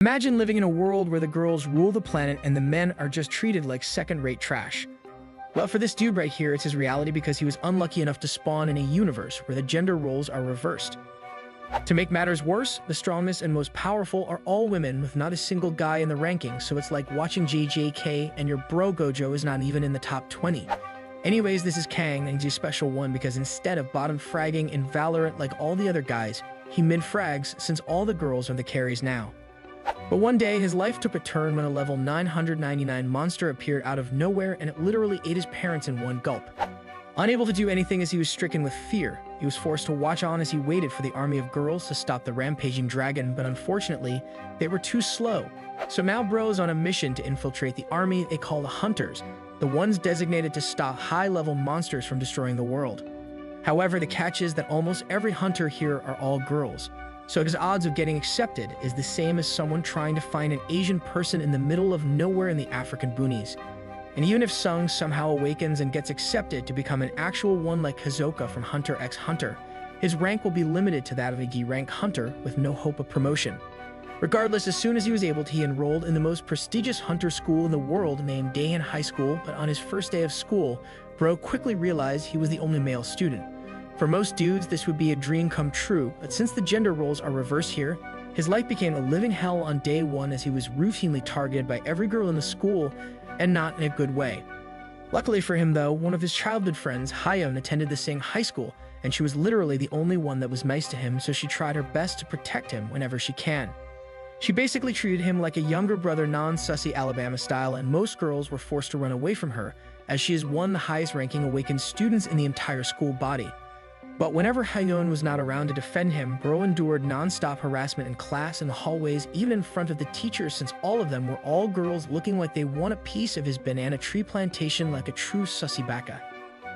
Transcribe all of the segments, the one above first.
Imagine living in a world where the girls rule the planet and the men are just treated like second-rate trash. Well, for this dude right here, it's his reality because he was unlucky enough to spawn in a universe where the gender roles are reversed. To make matters worse, the strongest and most powerful are all women with not a single guy in the rankings, so it's like watching JJK and your bro Gojo is not even in the top 20. Anyways, this is Kang, and he's a special one because instead of bottom fragging in Valorant like all the other guys, he mid-frags since all the girls are the carries now. But one day, his life took a turn when a level 999 monster appeared out of nowhere and it literally ate his parents in one gulp. Unable to do anything as he was stricken with fear, he was forced to watch on as he waited for the army of girls to stop the rampaging dragon, but unfortunately, they were too slow. So now bro is on a mission to infiltrate the army they call the Hunters, the ones designated to stop high-level monsters from destroying the world. However, the catch is that almost every hunter here are all girls, so his odds of getting accepted is the same as someone trying to find an Asian person in the middle of nowhere in the African boonies. And even if Sung somehow awakens and gets accepted to become an actual one like Hisoka from Hunter x Hunter, his rank will be limited to that of a D-rank hunter with no hope of promotion. Regardless, as soon as he was able to, he enrolled in the most prestigious hunter school in the world named Daehan High School, but on his first day of school, bro quickly realized he was the only male student. For most dudes, this would be a dream come true, but since the gender roles are reversed here, his life became a living hell on day one as he was routinely targeted by every girl in the school, and not in a good way. Luckily for him though, one of his childhood friends, Hyun, attended the same high school, and she was literally the only one that was nice to him, so she tried her best to protect him whenever she can. She basically treated him like a younger brother, non-sussy Alabama style, and most girls were forced to run away from her, as she is one of the highest ranking awakened students in the entire school body. But whenever Hyun was not around to defend him, bro endured non-stop harassment in class, in the hallways, even in front of the teachers, since all of them were all girls looking like they want a piece of his banana tree plantation like a true sussy baka.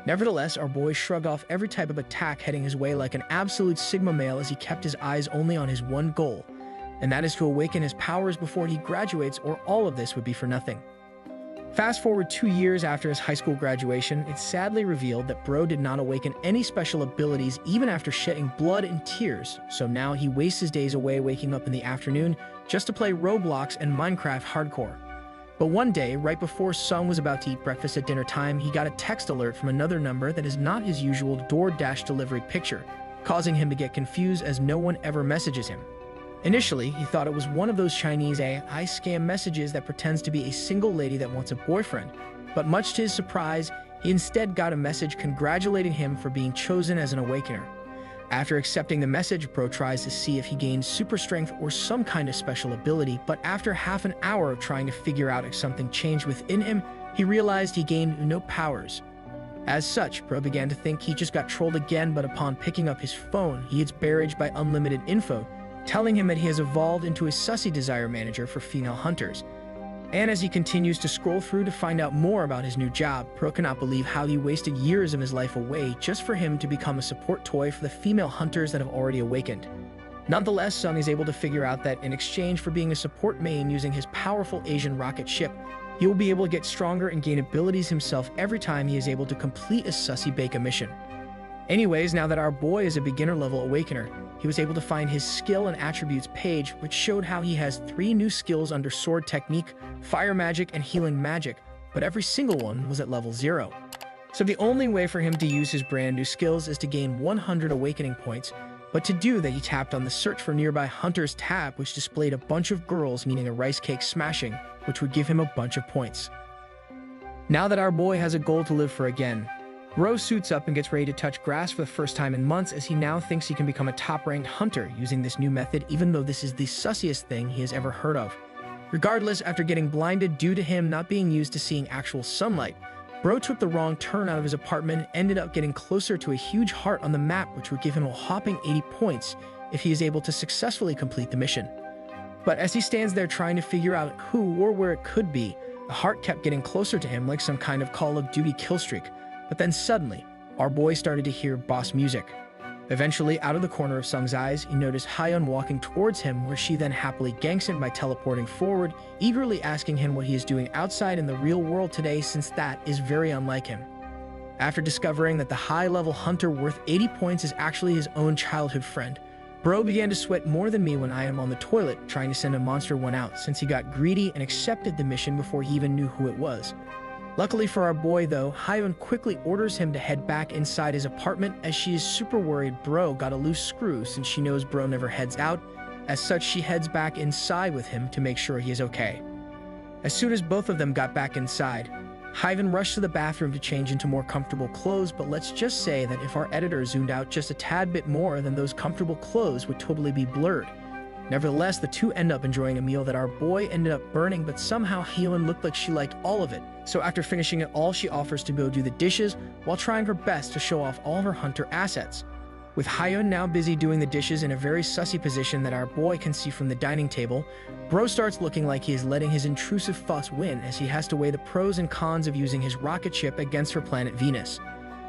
Nevertheless, our boy shrugged off every type of attack heading his way like an absolute sigma male as he kept his eyes only on his one goal, and that is to awaken his powers before he graduates, or all of this would be for nothing. Fast forward 2 years after his high school graduation, it's sadly revealed that bro did not awaken any special abilities even after shedding blood and tears, so now he wastes his days away waking up in the afternoon just to play Roblox and Minecraft hardcore. But one day, right before Sung was about to eat breakfast at dinner time, he got a text alert from another number that is not his usual DoorDash delivery picture, causing him to get confused as no one ever messages him. Initially, he thought it was one of those Chinese AI scam messages that pretends to be a single lady that wants a boyfriend, but much to his surprise, he instead got a message congratulating him for being chosen as an awakener. After accepting the message, bro tries to see if he gained super strength or some kind of special ability, but after half an hour of trying to figure out if something changed within him, he realized he gained no powers. As such, bro began to think he just got trolled again, but upon picking up his phone, he gets barraged by unlimited info, telling him that he has evolved into a sussy desire manager for female hunters. And as he continues to scroll through to find out more about his new job, Pro cannot believe how he wasted years of his life away just for him to become a support toy for the female hunters that have already awakened. Nonetheless, Sung is able to figure out that in exchange for being a support main using his powerful Asian rocket ship, he will be able to get stronger and gain abilities himself every time he is able to complete a sussy Beka mission. Anyways, now that our boy is a beginner-level awakener, he was able to find his skill and attributes page, which showed how he has 3 new skills under sword technique, fire magic, and healing magic, but every single one was at level 0. So the only way for him to use his brand new skills is to gain 100 awakening points, but to do that he tapped on the search for nearby hunters tab, which displayed a bunch of girls meaning a rice cake smashing, which would give him a bunch of points. Now that our boy has a goal to live for again, bro suits up and gets ready to touch grass for the first time in months as he now thinks he can become a top-ranked hunter using this new method, even though this is the sussiest thing he has ever heard of. Regardless, after getting blinded due to him not being used to seeing actual sunlight, bro took the wrong turn out of his apartment and ended up getting closer to a huge heart on the map, which would give him a whopping 80 points if he is able to successfully complete the mission. But as he stands there trying to figure out who or where it could be, the heart kept getting closer to him like some kind of Call of Duty killstreak. But then suddenly, our boy started to hear boss music. Eventually, out of the corner of Sung's eyes, he noticed Hyun walking towards him, where she then happily ganks him by teleporting forward, eagerly asking him what he is doing outside in the real world today, since that is very unlike him. After discovering that the high-level hunter worth 80 points is actually his own childhood friend, Bro began to sweat more than me when I am on the toilet trying to send a monster one out since he got greedy and accepted the mission before he even knew who it was. Luckily for our boy though, Hyun quickly orders him to head back inside his apartment as she is super worried Bro got a loose screw since she knows Bro never heads out. As such, she heads back inside with him to make sure he is okay. As soon as both of them got back inside, Hyun rushed to the bathroom to change into more comfortable clothes, but let's just say that if our editor zoomed out just a tad bit more, then those comfortable clothes would totally be blurred. Nevertheless, the two end up enjoying a meal that our boy ended up burning, but somehow Hyun looked like she liked all of it. So after finishing it all, she offers to go do the dishes while trying her best to show off all of her hunter assets. With Hyun now busy doing the dishes in a very sussy position that our boy can see from the dining table, Bro starts looking like he is letting his intrusive fuss win as he has to weigh the pros and cons of using his rocket ship against her planet Venus.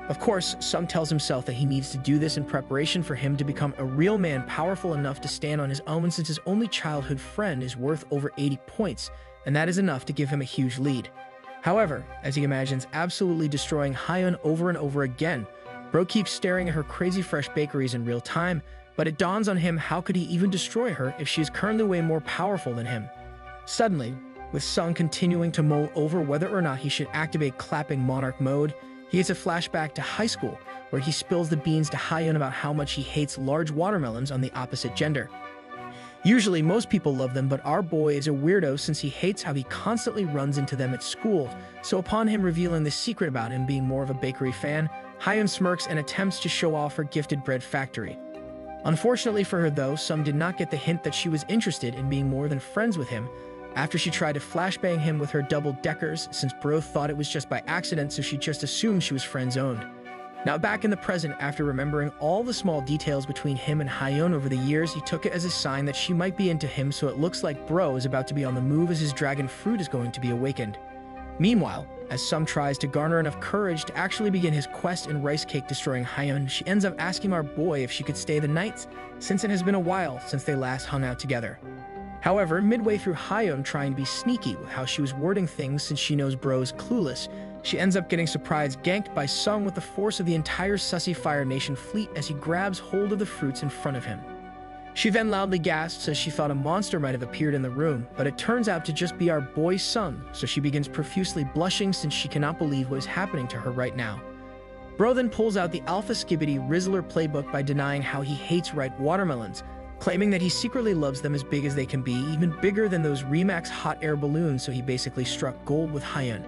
Of course, Sung tells himself that he needs to do this in preparation for him to become a real man powerful enough to stand on his own since his only childhood friend is worth over 80 points, and that is enough to give him a huge lead. However, as he imagines absolutely destroying Hyun over and over again, Bro keeps staring at her crazy fresh bakeries in real time, but it dawns on him how could he even destroy her if she is currently way more powerful than him. Suddenly, with Sung continuing to mull over whether or not he should activate clapping monarch mode, he gets a flashback to high school, where he spills the beans to Hyun about how much he hates large watermelons on the opposite gender. Usually, most people love them, but our boy is a weirdo since he hates how he constantly runs into them at school, so upon him revealing the secret about him being more of a bakery fan, Hyun smirks and attempts to show off her gifted bread factory. Unfortunately for her though, Sung did not get the hint that she was interested in being more than friends with him, after she tried to flashbang him with her double-deckers since Bro thought it was just by accident, so she just assumed she was friend-zoned. Now back in the present, after remembering all the small details between him and Hyun over the years, he took it as a sign that she might be into him, so it looks like Bro is about to be on the move as his dragon fruit is going to be awakened. Meanwhile, as Sung tries to garner enough courage to actually begin his quest in rice cake destroying Hyun, she ends up asking our boy if she could stay the night, since it has been a while since they last hung out together. However, midway through Hyun trying to be sneaky with how she was wording things since she knows Bro's clueless, she ends up getting surprise ganked by Sung with the force of the entire sussy Fire Nation fleet as he grabs hold of the fruits in front of him. She then loudly gasps as she thought a monster might have appeared in the room, but it turns out to just be our boy Sung, so she begins profusely blushing since she cannot believe what is happening to her right now. Bro then pulls out the Alpha Skibbity Rizzler playbook by denying how he hates ripe watermelons, claiming that he secretly loves them as big as they can be, even bigger than those Remax hot air balloons, so he basically struck gold with Hyun.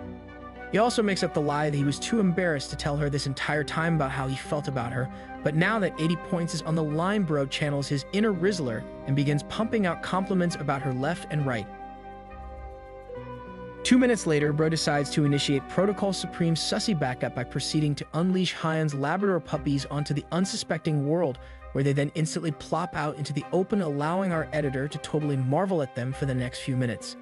He also makes up the lie that he was too embarrassed to tell her this entire time about how he felt about her, but now that 80 points is on the line, Bro channels his inner Rizzler and begins pumping out compliments about her left and right. 2 minutes later, Bro decides to initiate Protocol Supreme Sussy backup by proceeding to unleash Hyun's Labrador puppies onto the unsuspecting world, where they then instantly plop out into the open, allowing our editor to totally marvel at them for the next few minutes.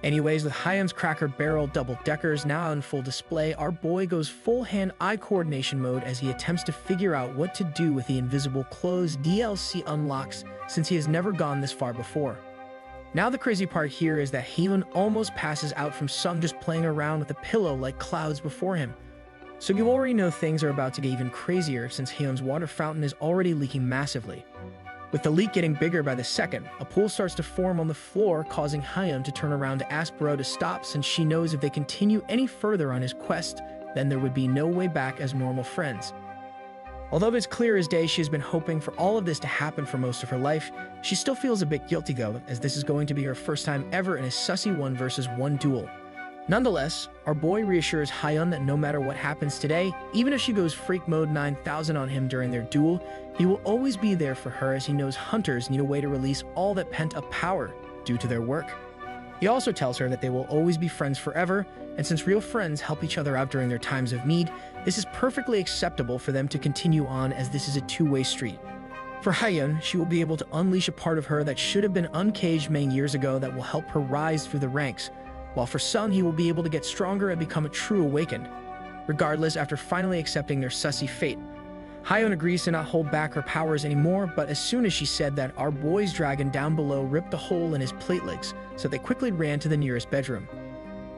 Anyways, with Hyun's Cracker Barrel double-deckers now on full display, our boy goes full hand-eye coordination mode as he attempts to figure out what to do with the Invisible Clothes DLC unlocks since he has never gone this far before. Now the crazy part here is that Hyun almost passes out from Sung just playing around with a pillow like clouds before him. So you already know things are about to get even crazier since Hyun's water fountain is already leaking massively. With the leak getting bigger by the second, a pool starts to form on the floor, causing Hyun to turn around to ask Bro to stop since she knows if they continue any further on his quest, then there would be no way back as normal friends. Although it's clear as day she has been hoping for all of this to happen for most of her life, she still feels a bit guilty though, as this is going to be her first time ever in a sussy 1v1 duel. Nonetheless, our boy reassures Hyun that no matter what happens today, even if she goes freak mode 9000 on him during their duel, he will always be there for her as he knows hunters need a way to release all that pent-up power due to their work. He also tells her that they will always be friends forever, and since real friends help each other out during their times of need, this is perfectly acceptable for them to continue on as this is a two-way street. For Hyun, she will be able to unleash a part of her that should have been uncaged many years ago that will help her rise through the ranks, while for Sung, he will be able to get stronger and become a true awakened. Regardless, after finally accepting their sussy fate, Hyun agrees to not hold back her powers anymore, but as soon as she said that, our boy's dragon down below ripped a hole in his plate legs, so they quickly ran to the nearest bedroom.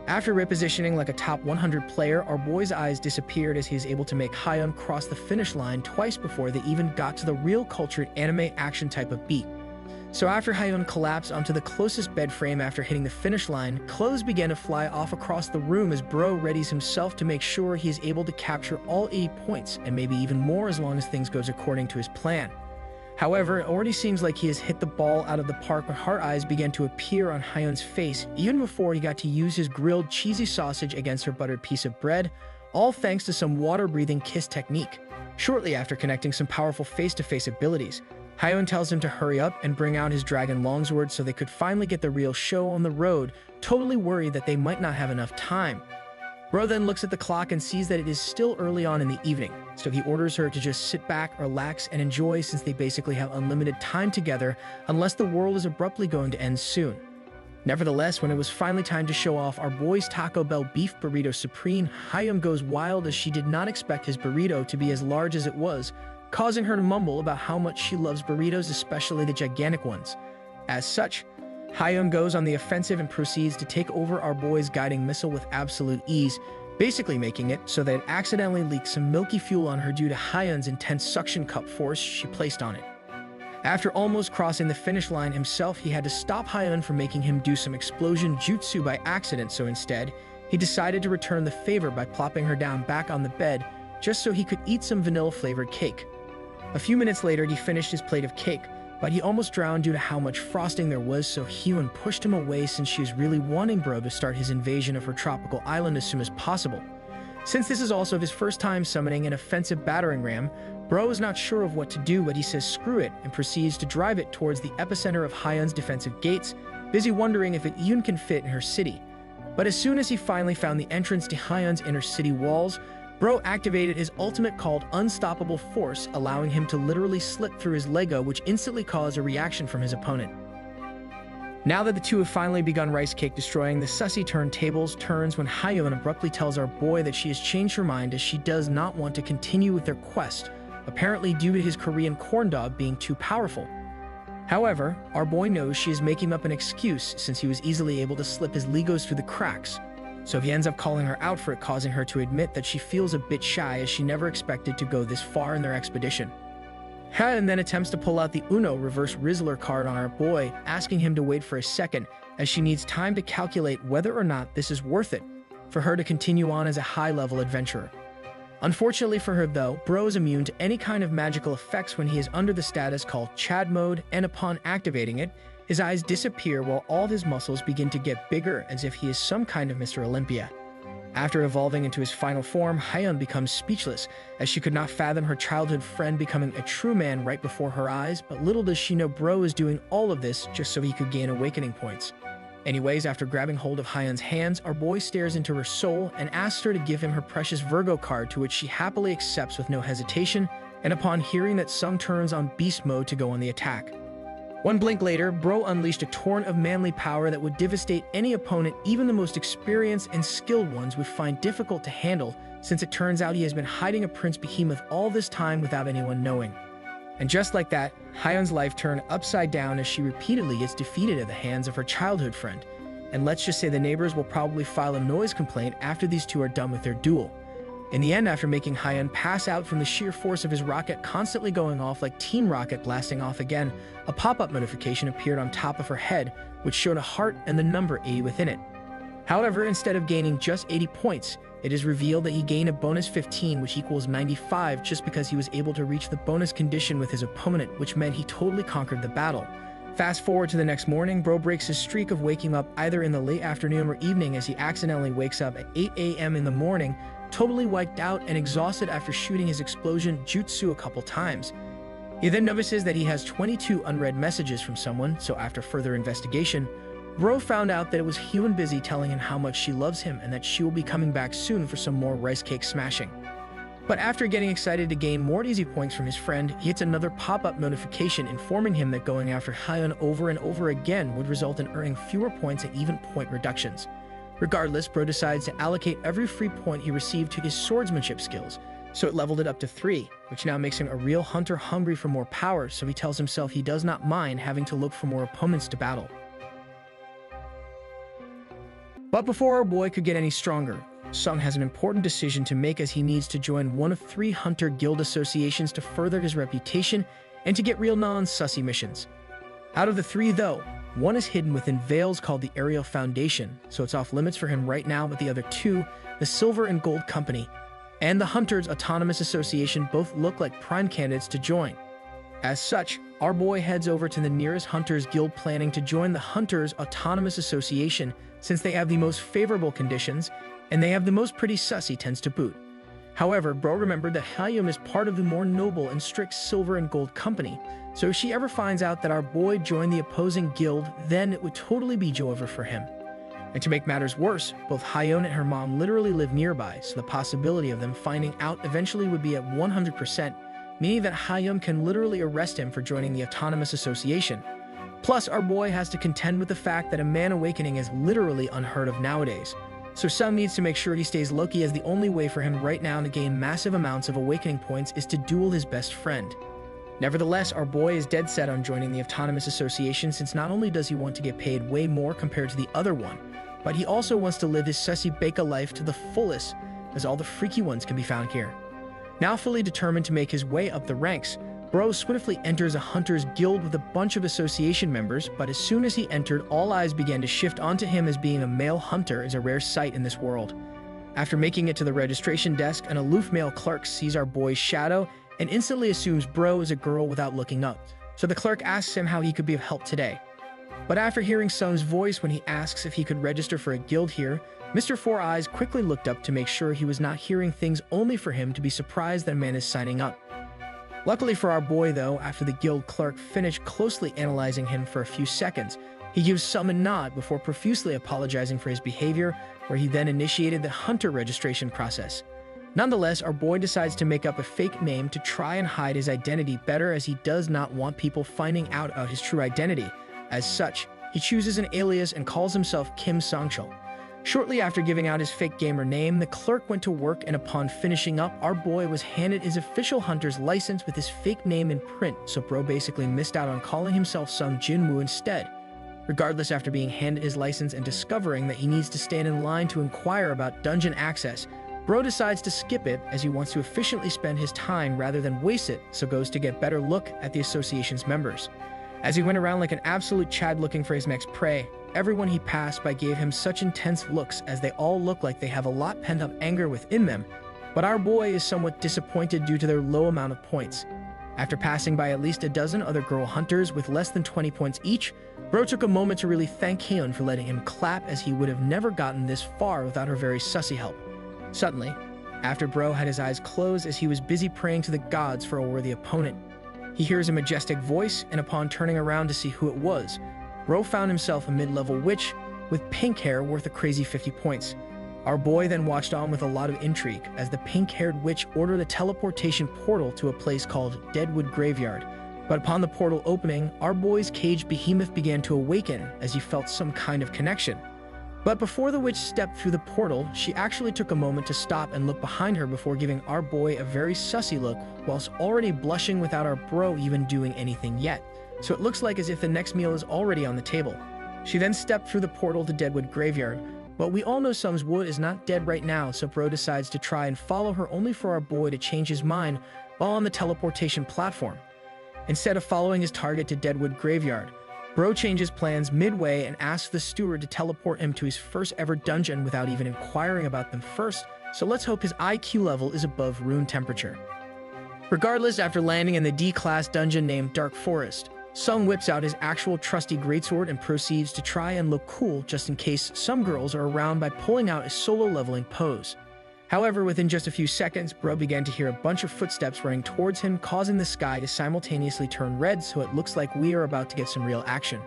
After repositioning like a top 100 player, our boy's eyes disappeared as he is able to make Hyun cross the finish line twice before they even got to the real cultured anime action type of beat. So after Hyun collapsed onto the closest bed frame after hitting the finish line, clothes began to fly off across the room as Bro readies himself to make sure he is able to capture all 80 points, and maybe even more as long as things goes according to his plan. However, it already seems like he has hit the ball out of the park when heart eyes began to appear on Hyun's face, even before he got to use his grilled cheesy sausage against her buttered piece of bread, all thanks to some water-breathing kiss technique. Shortly after connecting some powerful face-to-face abilities, Hyun tells him to hurry up and bring out his dragon longsword so they could finally get the real show on the road, totally worried that they might not have enough time. Bro then looks at the clock and sees that it is still early on in the evening, so he orders her to just sit back, relax, and enjoy since they basically have unlimited time together unless the world is abruptly going to end soon. Nevertheless, when it was finally time to show off our boy's Taco Bell beef burrito supreme, Hyun goes wild as she did not expect his burrito to be as large as it was, causing her to mumble about how much she loves burritos, especially the gigantic ones. As such, Hyun goes on the offensive and proceeds to take over our boy's guiding missile with absolute ease, basically making it so that it accidentally leaks some milky fuel on her due to Hyun's intense suction cup force she placed on it. After almost crossing the finish line himself, he had to stop Hyun from making him do some explosion jutsu by accident, so instead, he decided to return the favor by plopping her down back on the bed just so he could eat some vanilla-flavored cake. A few minutes later, he finished his plate of cake, but he almost drowned due to how much frosting there was, so Hyun pushed him away since she was really wanting Bro to start his invasion of her tropical island as soon as possible. Since this is also his first time summoning an offensive battering ram, Bro is not sure of what to do, but he says screw it and proceeds to drive it towards the epicenter of Hyun's defensive gates, busy wondering if it even can fit in her city. But as soon as he finally found the entrance to Hyun's inner city walls, Bro activated his ultimate called Unstoppable Force, allowing him to literally slit through his Lego, which instantly caused a reaction from his opponent. Now that the two have finally begun rice cake destroying, the sussy tables turns when Hyun abruptly tells our boy that she has changed her mind as she does not want to continue with their quest, apparently due to his Korean corn dog being too powerful. However, our boy knows she is making up an excuse since he was easily able to slip his Legos through the cracks. So he ends up calling her out for it, causing her to admit that she feels a bit shy as she never expected to go this far in their expedition. Hyun then attempts to pull out the Uno reverse Rizzler card on our boy, asking him to wait for a second, as she needs time to calculate whether or not this is worth it for her to continue on as a high-level adventurer. Unfortunately for her though, Bro is immune to any kind of magical effects when he is under the status called Chad mode, and upon activating it, his eyes disappear while all his muscles begin to get bigger as if he is some kind of Mr. Olympia. After evolving into his final form, Hyun becomes speechless as she could not fathom her childhood friend becoming a true man right before her eyes, but little does she know Bro is doing all of this just so he could gain awakening points. Anyways, after grabbing hold of Hyun's hands, our boy stares into her soul and asks her to give him her precious Virgo card, to which she happily accepts with no hesitation, and upon hearing that Sung turns on beast mode to go on the attack. One blink later, Bro unleashed a torrent of manly power that would devastate any opponent even the most experienced and skilled ones would find difficult to handle, since it turns out he has been hiding a Prince Behemoth all this time without anyone knowing. And just like that, Hyun's life turned upside down as she repeatedly gets defeated at the hands of her childhood friend. And let's just say the neighbors will probably file a noise complaint after these two are done with their duel. In the end, after making Hyun pass out from the sheer force of his rocket constantly going off like Team Rocket blasting off again, a pop-up notification appeared on top of her head, which showed a heart and the number 80 within it. However, instead of gaining just 80 points, it is revealed that he gained a bonus 15, which equals 95, just because he was able to reach the bonus condition with his opponent, which meant he totally conquered the battle. Fast forward to the next morning, Bro breaks his streak of waking up either in the late afternoon or evening as he accidentally wakes up at 8 a.m. in the morning, totally wiped out and exhausted after shooting his explosion jutsu a couple times. He then notices that he has 22 unread messages from someone, so after further investigation, Bro found out that it was Hyun busy telling him how much she loves him and that she will be coming back soon for some more rice cake smashing. But after getting excited to gain more easy points from his friend, he gets another pop-up notification informing him that going after Hyun over and over again would result in earning fewer points and even point reductions. Regardless, Bro decides to allocate every free point he received to his swordsmanship skills, so it leveled it up to 3, which now makes him a real hunter hungry for more power, so he tells himself he does not mind having to look for more opponents to battle. But before our boy could get any stronger, Sung has an important decision to make as he needs to join one of 3 hunter guild associations to further his reputation and to get real non-sussy missions. Out of the 3 though, one is hidden within veils called the Aerial Foundation, so it's off limits for him right now, but the other 2, the Silver and Gold Company, and the Hunters Autonomous Association both look like prime candidates to join. As such, our boy heads over to the nearest Hunters Guild planning to join the Hunters Autonomous Association since they have the most favorable conditions and they have the most pretty sussy tends to boot. However, bro remembered that Hayyum is part of the more noble and strict Silver and Gold Company, so if she ever finds out that our boy joined the opposing guild, then it would totally be Joe over for him. And to make matters worse, both Hayeon and her mom literally live nearby, so the possibility of them finding out eventually would be at 100%, meaning that Hayeon can literally arrest him for joining the Autonomous Association. Plus, our boy has to contend with the fact that a man awakening is literally unheard of nowadays. So Sung needs to make sure he stays low-key, as the only way for him right now to gain massive amounts of awakening points is to duel his best friend. Nevertheless, our boy is dead set on joining the Autonomous Association since not only does he want to get paid way more compared to the other one, but he also wants to live his sussy beka life to the fullest, as all the freaky ones can be found here. Now fully determined to make his way up the ranks, Bro swiftly enters a hunter's guild with a bunch of association members, but as soon as he entered, all eyes began to shift onto him, as being a male hunter is a rare sight in this world. After making it to the registration desk, an aloof male clerk sees our boy's shadow and instantly assumes Bro is a girl without looking up, so the clerk asks him how he could be of help today. But after hearing Sung's voice when he asks if he could register for a guild here, Mr. Four Eyes quickly looked up to make sure he was not hearing things, only for him to be surprised that a man is signing up. Luckily for our boy though, after the guild clerk finished closely analyzing him for a few seconds, he gives some a nod before profusely apologizing for his behavior, where he then initiated the hunter registration process. Nonetheless, our boy decides to make up a fake name to try and hide his identity better, as he does not want people finding out about his true identity. As such, he chooses an alias and calls himself Kim Songchul. Shortly after giving out his fake gamer name, the clerk went to work, and upon finishing up, our boy was handed his official hunter's license with his fake name in print, so bro basically missed out on calling himself Sung Jinwoo instead. Regardless, after being handed his license and discovering that he needs to stand in line to inquire about dungeon access, bro decides to skip it as he wants to efficiently spend his time rather than waste it, so goes to get better look at the association's members. As he went around like an absolute Chad looking for his next prey, everyone he passed by gave him such intense looks, as they all look like they have a lot pent-up anger within them, but our boy is somewhat disappointed due to their low amount of points. After passing by at least a dozen other girl hunters with less than 20 points each, bro took a moment to really thank Hyun for letting him clap, as he would have never gotten this far without her very sussy help. Suddenly, after bro had his eyes closed as he was busy praying to the gods for a worthy opponent, he hears a majestic voice, and upon turning around to see who it was, bro found himself a mid-level witch with pink hair worth a crazy 50 points. Our boy then watched on with a lot of intrigue as the pink-haired witch ordered a teleportation portal to a place called Deadwood Graveyard. But upon the portal opening, our boy's caged behemoth began to awaken as he felt some kind of connection. But before the witch stepped through the portal, she actually took a moment to stop and look behind her before giving our boy a very sussy look, whilst already blushing without our bro even doing anything yet. So it looks like as if the next meal is already on the table. She then stepped through the portal to Deadwood Graveyard, but we all know Sung's wood is not dead right now, so bro decides to try and follow her, only for our boy to change his mind while on the teleportation platform. Instead of following his target to Deadwood Graveyard, bro changes plans midway and asks the steward to teleport him to his first ever dungeon without even inquiring about them first, so let's hope his IQ level is above room temperature. Regardless, after landing in the D-class dungeon named Dark Forest, Sung whips out his actual trusty greatsword and proceeds to try and look cool just in case some girls are around by pulling out a solo leveling pose. However, within just a few seconds, bro began to hear a bunch of footsteps running towards him, causing the sky to simultaneously turn red, so it looks like we are about to get some real action.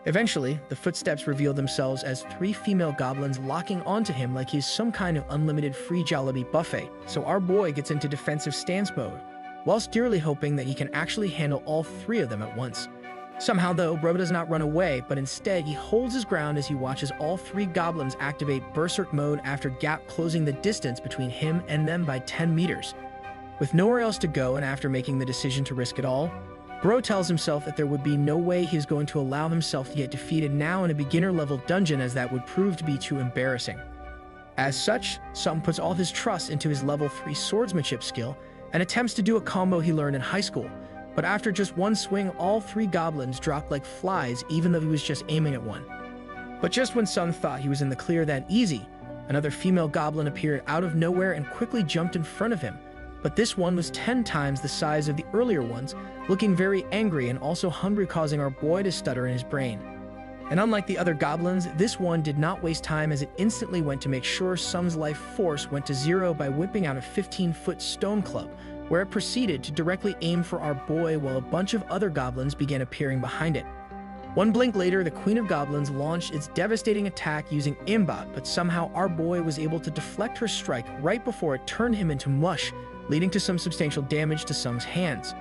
Eventually, the footsteps reveal themselves as 3 female goblins locking onto him like he's some kind of unlimited free Jollibee buffet, so our boy gets into defensive stance mode, whilst dearly hoping that he can actually handle all 3 of them at once. Somehow though, bro does not run away, but instead he holds his ground as he watches all 3 goblins activate berserk mode after gap closing the distance between him and them by 10 meters. With nowhere else to go and after making the decision to risk it all, Bro tells himself that there would be no way he is going to allow himself to get defeated now in a beginner-level dungeon, as that would prove to be too embarrassing. As such, Sung puts all his trust into his level 3 swordsmanship skill and attempts to do a combo he learned in high school, but after just one swing, all 3 goblins dropped like flies even though he was just aiming at one. But just when Sung thought he was in the clear that easy, another female goblin appeared out of nowhere and quickly jumped in front of him. But this one was 10 times the size of the earlier ones, looking very angry and also hungry, causing our boy to stutter in his brain. And unlike the other goblins, this one did not waste time, as it instantly went to make sure Sung's life force went to 0 by whipping out a 15-foot stone club, where it proceeded to directly aim for our boy while a bunch of other goblins began appearing behind it. One blink later, the Queen of Goblins launched its devastating attack using aimbot, but somehow our boy was able to deflect her strike right before it turned him into mush, leading to some substantial damage to Sung's hands.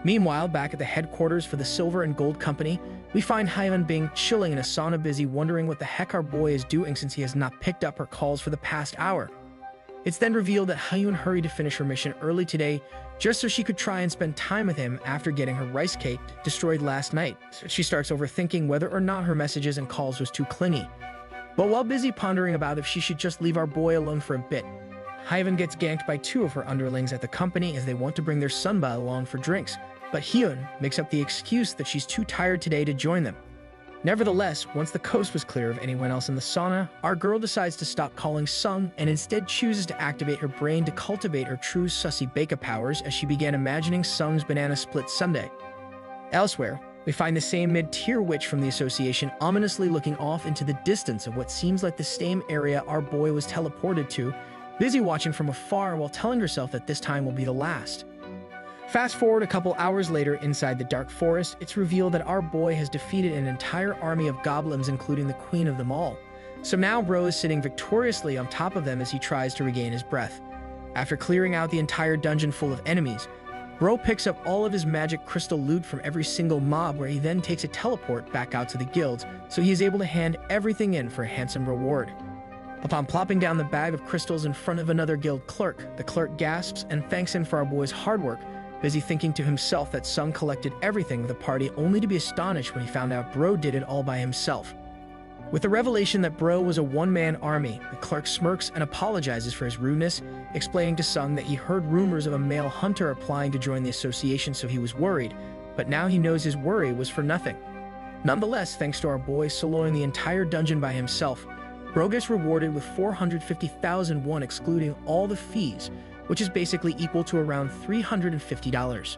Meanwhile, back at the headquarters for the Silver and Gold Company, we find Hyun Bing chilling in a sauna, busy wondering what the heck our boy is doing since he has not picked up her calls for the past hour. It's then revealed that Hyun hurried to finish her mission early today just so she could try and spend time with him after getting her rice cake destroyed last night. So she starts overthinking whether or not her messages and calls was too clingy. But while busy pondering about if she should just leave our boy alone for a bit, Hyun gets ganked by 2 of her underlings at the company as they want to bring their Sunba along for drinks, but Hyun makes up the excuse that she's too tired today to join them. Nevertheless, once the coast was clear of anyone else in the sauna, our girl decides to stop calling Sung and instead chooses to activate her brain to cultivate her true sussy baka powers as she began imagining Sung's banana split sundae. Elsewhere, we find the same mid-tier witch from the association ominously looking off into the distance of what seems like the same area our boy was teleported to, busy watching from afar while telling herself that this time will be the last. Fast forward a couple hours later, inside the dark forest, it's revealed that our boy has defeated an entire army of goblins, including the queen of them all. So now Bro is sitting victoriously on top of them as he tries to regain his breath. After clearing out the entire dungeon full of enemies, Bro picks up all of his magic crystal loot from every single mob, where he then takes a teleport back out to the guilds, so he is able to hand everything in for a handsome reward. Upon plopping down the bag of crystals in front of another guild clerk, the clerk gasps and thanks him for our boy's hard work, busy thinking to himself that Sung collected everything with the party, only to be astonished when he found out Bro did it all by himself. With the revelation that Bro was a one-man army, the clerk smirks and apologizes for his rudeness, explaining to Sung that he heard rumors of a male hunter applying to join the association, so he was worried, but now he knows his worry was for nothing. Nonetheless, thanks to our boy soloing the entire dungeon by himself, Bro gets rewarded with 450,000 won excluding all the fees, which is basically equal to around $350.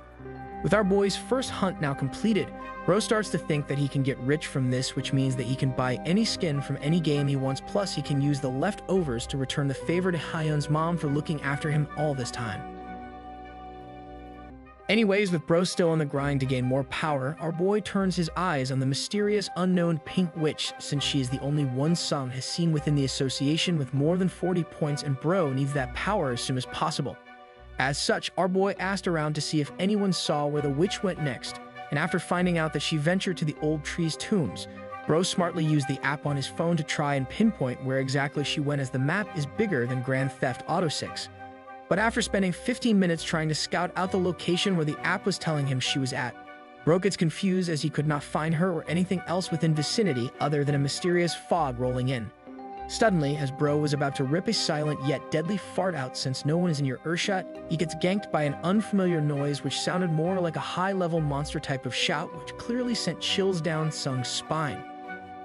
With our boy's first hunt now completed, Bro starts to think that he can get rich from this, which means that he can buy any skin from any game he wants, plus he can use the leftovers to return the favor to Hyun's mom for looking after him all this time. Anyways, with Bro still on the grind to gain more power, our boy turns his eyes on the mysterious unknown pink witch, since she is the only one Sung has seen within the association with more than 40 points, and Bro needs that power as soon as possible. As such, our boy asked around to see if anyone saw where the witch went next, and after finding out that she ventured to the old tree's tombs, Bro smartly used the app on his phone to try and pinpoint where exactly she went, as the map is bigger than Grand Theft Auto 6. But after spending 15 minutes trying to scout out the location where the app was telling him she was at, Bro gets confused as he could not find her or anything else within vicinity other than a mysterious fog rolling in. Suddenly, as Bro was about to rip a silent yet deadly fart out since no one is in your earshot, he gets ganked by an unfamiliar noise which sounded more like a high-level monster type of shout, which clearly sent chills down Sung's spine.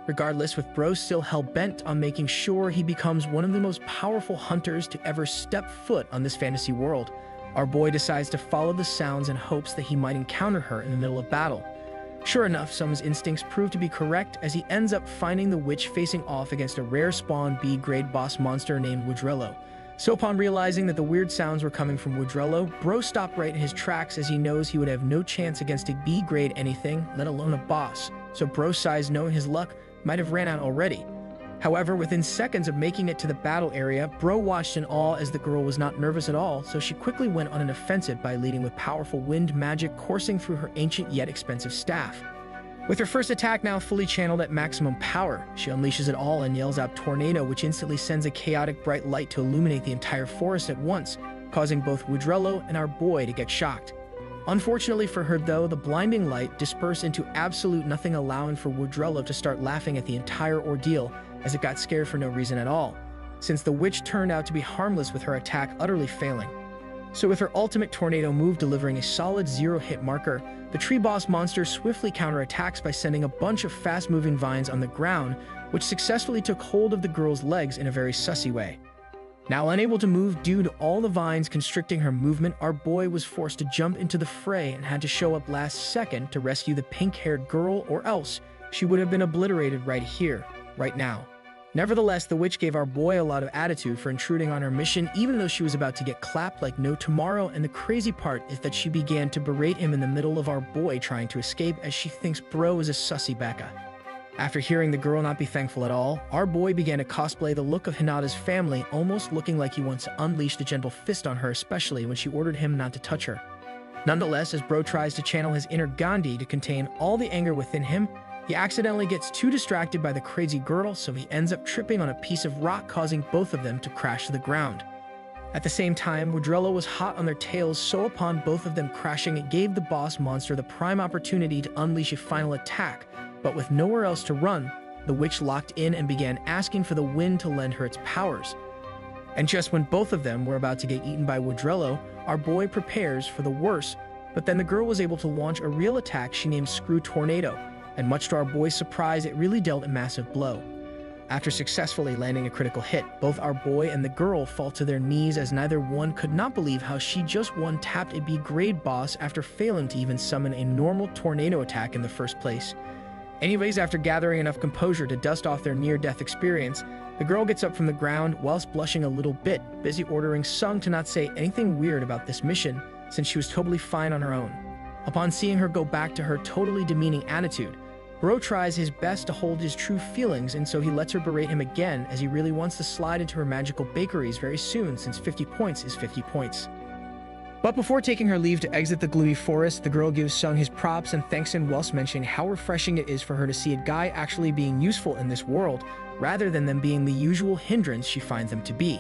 Regardless, with Bro still hell-bent on making sure he becomes one of the most powerful hunters to ever step foot on this fantasy world, our boy decides to follow the sounds in hopes that he might encounter her in the middle of battle. Sure enough, Sung's instincts prove to be correct as he ends up finding the witch facing off against a rare spawn B-grade boss monster named Woodrello. So upon realizing that the weird sounds were coming from Woodrello, Bro stopped right in his tracks as he knows he would have no chance against a B-grade anything, let alone a boss. So Bro sighs, knowing his luck might have ran out already. However, within seconds of making it to the battle area, Bro watched in awe as the girl was not nervous at all, so she quickly went on an offensive by leading with powerful wind magic coursing through her ancient yet expensive staff. With her first attack now fully channeled at maximum power, she unleashes it all and yells out Tornado, which instantly sends a chaotic bright light to illuminate the entire forest at once, causing both Woodrello and our boy to get shocked. Unfortunately for her though, the blinding light dispersed into absolute nothing, allowing for Woodrello to start laughing at the entire ordeal as it got scared for no reason at all, since the witch turned out to be harmless with her attack utterly failing. So with her ultimate tornado move delivering a solid 0-hit marker, the tree boss monster swiftly counterattacks by sending a bunch of fast-moving vines on the ground, which successfully took hold of the girl's legs in a very sussy way. Now unable to move due to all the vines constricting her movement, our boy was forced to jump into the fray and had to show up last second to rescue the pink-haired girl, or else she would have been obliterated right here, right now. Nevertheless, the witch gave our boy a lot of attitude for intruding on her mission, even though she was about to get clapped like no tomorrow, and the crazy part is that she began to berate him in the middle of our boy trying to escape, as she thinks bro is a sussy baka. After hearing the girl not be thankful at all, our boy began to cosplay the look of Hinata's family, almost looking like he wants to unleash the gentle fist on her, especially when she ordered him not to touch her. Nonetheless, as bro tries to channel his inner Gandhi to contain all the anger within him, he accidentally gets too distracted by the crazy girl, so he ends up tripping on a piece of rock, causing both of them to crash to the ground. At the same time, Woodrello was hot on their tails, so upon both of them crashing, it gave the boss monster the prime opportunity to unleash a final attack, but with nowhere else to run, the witch locked in and began asking for the wind to lend her its powers. And just when both of them were about to get eaten by Woodrello, our boy prepares for the worst, but then the girl was able to launch a real attack she named Screw Tornado, and much to our boy's surprise, it really dealt a massive blow. After successfully landing a critical hit, both our boy and the girl fall to their knees, as neither one could not believe how she just one-tapped a B-grade boss after failing to even summon a normal tornado attack in the first place. Anyways, after gathering enough composure to dust off their near-death experience, the girl gets up from the ground whilst blushing a little bit, busy ordering Sung to not say anything weird about this mission, since she was totally fine on her own. Upon seeing her go back to her totally demeaning attitude, Bro tries his best to hold his true feelings, and so he lets her berate him again, as he really wants to slide into her magical bakeries very soon, since 50 points is 50 points. But before taking her leave to exit the gloomy forest, the girl gives Sung his props and thanks him whilst mentioning how refreshing it is for her to see a guy actually being useful in this world, rather than them being the usual hindrance she finds them to be.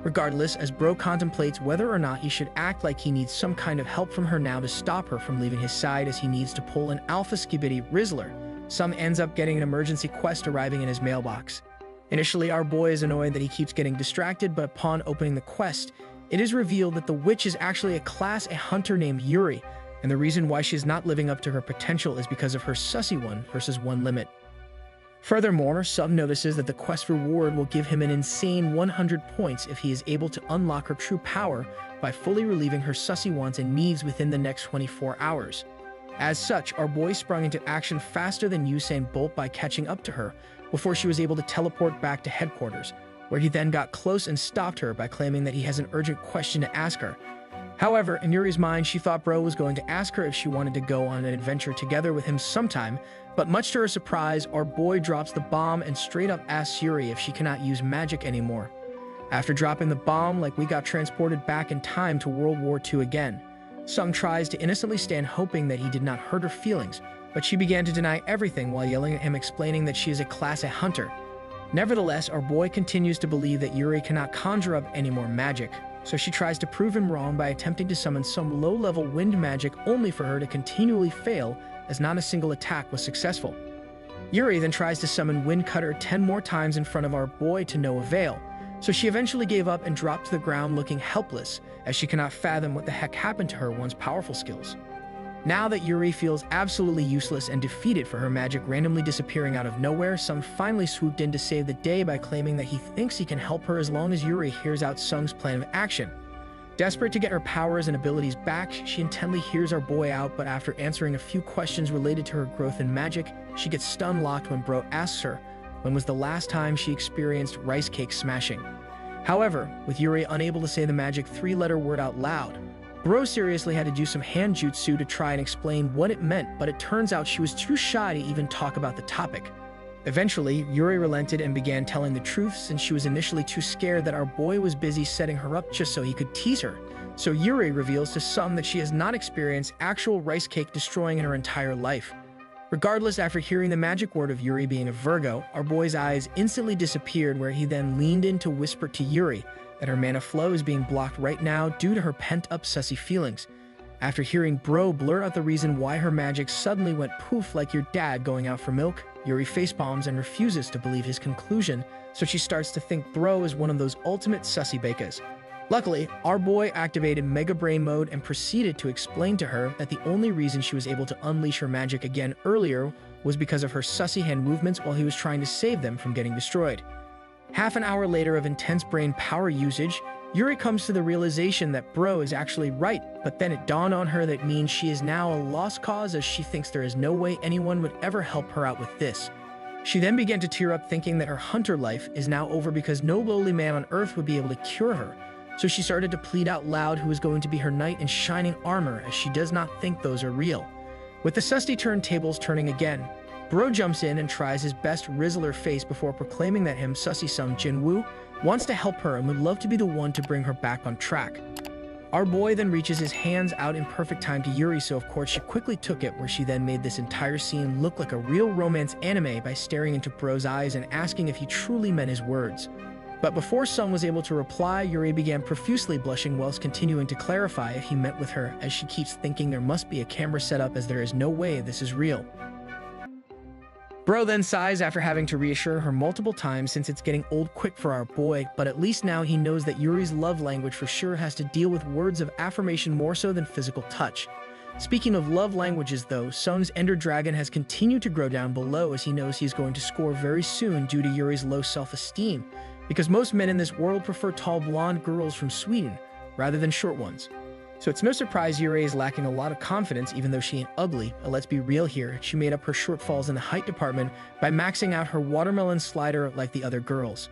Regardless, as Bro contemplates whether or not he should act like he needs some kind of help from her now to stop her from leaving his side, as he needs to pull an alpha skibidi Rizzler, Sung ends up getting an emergency quest arriving in his mailbox. Initially, our boy is annoyed that he keeps getting distracted, but upon opening the quest, it is revealed that the witch is actually a Class A hunter named Yuri, and the reason why she is not living up to her potential is because of her sussy 1 versus 1 limit. Furthermore, Sung notices that the quest reward will give him an insane 100 points if he is able to unlock her true power by fully relieving her sussy wants and needs within the next 24 hours. As such, our boy sprung into action faster than Usain Bolt by catching up to her before she was able to teleport back to headquarters, where he then got close and stopped her by claiming that he has an urgent question to ask her. However, in Yuri's mind, she thought Bro was going to ask her if she wanted to go on an adventure together with him sometime, but much to her surprise, our boy drops the bomb and straight up asks Yuri if she cannot use magic anymore. After dropping the bomb, like we got transported back in time to World War II again. Sung tries to innocently stand, hoping that he did not hurt her feelings, but she began to deny everything while yelling at him, explaining that she is a Class A hunter. Nevertheless, our boy continues to believe that Yuri cannot conjure up any more magic, so she tries to prove him wrong by attempting to summon some low-level wind magic, only for her to continually fail, as not a single attack was successful. Yuri then tries to summon Wind Cutter 10 more times in front of our boy to no avail, so she eventually gave up and dropped to the ground looking helpless, as she cannot fathom what the heck happened to her once powerful skills. Now that Yuri feels absolutely useless and defeated for her magic randomly disappearing out of nowhere, Sung finally swooped in to save the day by claiming that he thinks he can help her as long as Yuri hears out Sung's plan of action. Desperate to get her powers and abilities back, she intently hears our boy out, but after answering a few questions related to her growth in magic, she gets stun-locked when Bro asks her when was the last time she experienced rice cake smashing. However, with Yuri unable to say the magic 3-letter word out loud, Bro seriously had to do some hand jutsu to try and explain what it meant, but it turns out she was too shy to even talk about the topic. Eventually, Yuri relented and began telling the truth, since she was initially too scared that our boy was busy setting her up just so he could tease her. So Yuri reveals to Sung that she has not experienced actual rice cake destroying in her entire life. Regardless, after hearing the magic word of Yuri being a Virgo, our boy's eyes instantly disappeared, where he then leaned in to whisper to Yuri that her mana flow is being blocked right now due to her pent-up sussy feelings. After hearing Bro blurt out the reason why her magic suddenly went poof like your dad going out for milk, Yuri facepalms and refuses to believe his conclusion, so she starts to think Bro is one of those ultimate sussy bekas. Luckily, our boy activated Mega Brain mode and proceeded to explain to her that the only reason she was able to unleash her magic again earlier was because of her sussy hand movements while he was trying to save them from getting destroyed. Half an hour later of intense brain power usage, Yuri comes to the realization that Bro is actually right, but then it dawned on her that it means she is now a lost cause, as she thinks there is no way anyone would ever help her out with this. She then began to tear up, thinking that her hunter life is now over because no lowly man on earth would be able to cure her. So she started to plead out loud who is going to be her knight in shining armor, as she does not think those are real. With the susty turntables turning again, Bro jumps in and tries his best to rizzle her face before proclaiming that him, Sussy Sung Jinwoo, wants to help her and would love to be the one to bring her back on track. Our boy then reaches his hands out in perfect time to Yuri, so of course she quickly took it, where she then made this entire scene look like a real romance anime by staring into Bro's eyes and asking if he truly meant his words. But before Sung was able to reply, Yuri began profusely blushing whilst continuing to clarify if he meant with her, as she keeps thinking there must be a camera set up, as there is no way this is real. Bro then sighs after having to reassure her multiple times, since it's getting old quick for our boy, but at least now he knows that Yuri's love language for sure has to deal with words of affirmation more so than physical touch. Speaking of love languages though, Sung's Ender Dragon has continued to grow down below, as he knows he's going to score very soon due to Yuri's low self-esteem, because most men in this world prefer tall blonde girls from Sweden rather than short ones. So it's no surprise Yuri is lacking a lot of confidence, even though she ain't ugly, but let's be real here, she made up her shortfalls in the height department by maxing out her watermelon slider like the other girls.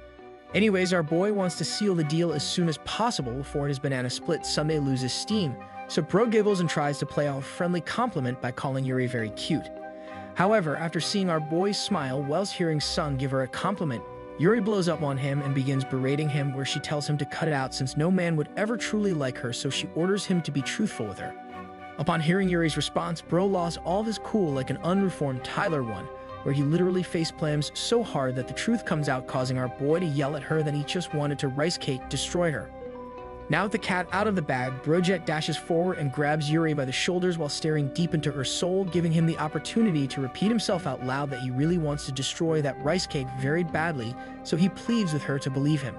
Anyways, our boy wants to seal the deal as soon as possible before his banana split Sunday loses steam, so Bro giggles and tries to play off a friendly compliment by calling Yuri very cute. However, after seeing our boy smile whilst hearing Sung give her a compliment, Yuri blows up on him and begins berating him, where she tells him to cut it out since no man would ever truly like her, so she orders him to be truthful with her. Upon hearing Yuri's response, Bro lost all of his cool like an unreformed Tyler one, where he literally faceplams so hard that the truth comes out, causing our boy to yell at her that he just wanted to rice cake destroy her. Now with the cat out of the bag, Brojet dashes forward and grabs Yuri by the shoulders while staring deep into her soul, giving him the opportunity to repeat himself out loud that he really wants to destroy that rice cake very badly, so he pleads with her to believe him.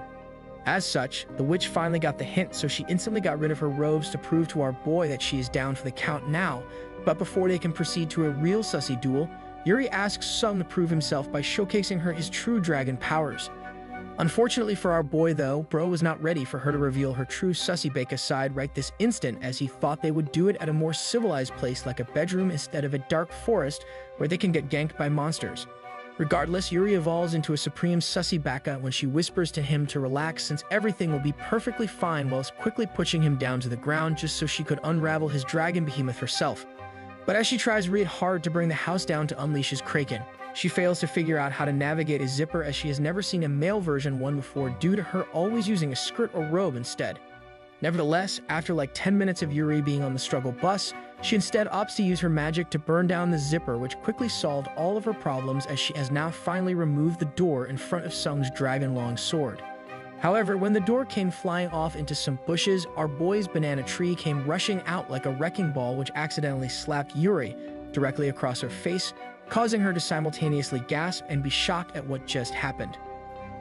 As such, the witch finally got the hint, so she instantly got rid of her robes to prove to our boy that she is down for the count now, but before they can proceed to a real sussy duel, Yuri asks Sung to prove himself by showcasing her his true dragon powers. Unfortunately for our boy though, Bro was not ready for her to reveal her true sussy beka side right this instant, as he thought they would do it at a more civilized place like a bedroom instead of a dark forest where they can get ganked by monsters. Regardless, Yuri evolves into a supreme sussy baka when she whispers to him to relax, since everything will be perfectly fine, whilst quickly pushing him down to the ground just so she could unravel his dragon behemoth herself. But as she tries real hard to bring the house down to unleash his kraken, she fails to figure out how to navigate a zipper, as she has never seen a male version one before due to her always using a skirt or robe instead. Nevertheless, after like 10 minutes of Yuri being on the struggle bus, she instead opts to use her magic to burn down the zipper, which quickly solved all of her problems, as she has now finally removed the door in front of Sung's dragon-long sword. However, when the door came flying off into some bushes, our boy's banana tree came rushing out like a wrecking ball, which accidentally slapped Yuri directly across her face, causing her to simultaneously gasp and be shocked at what just happened.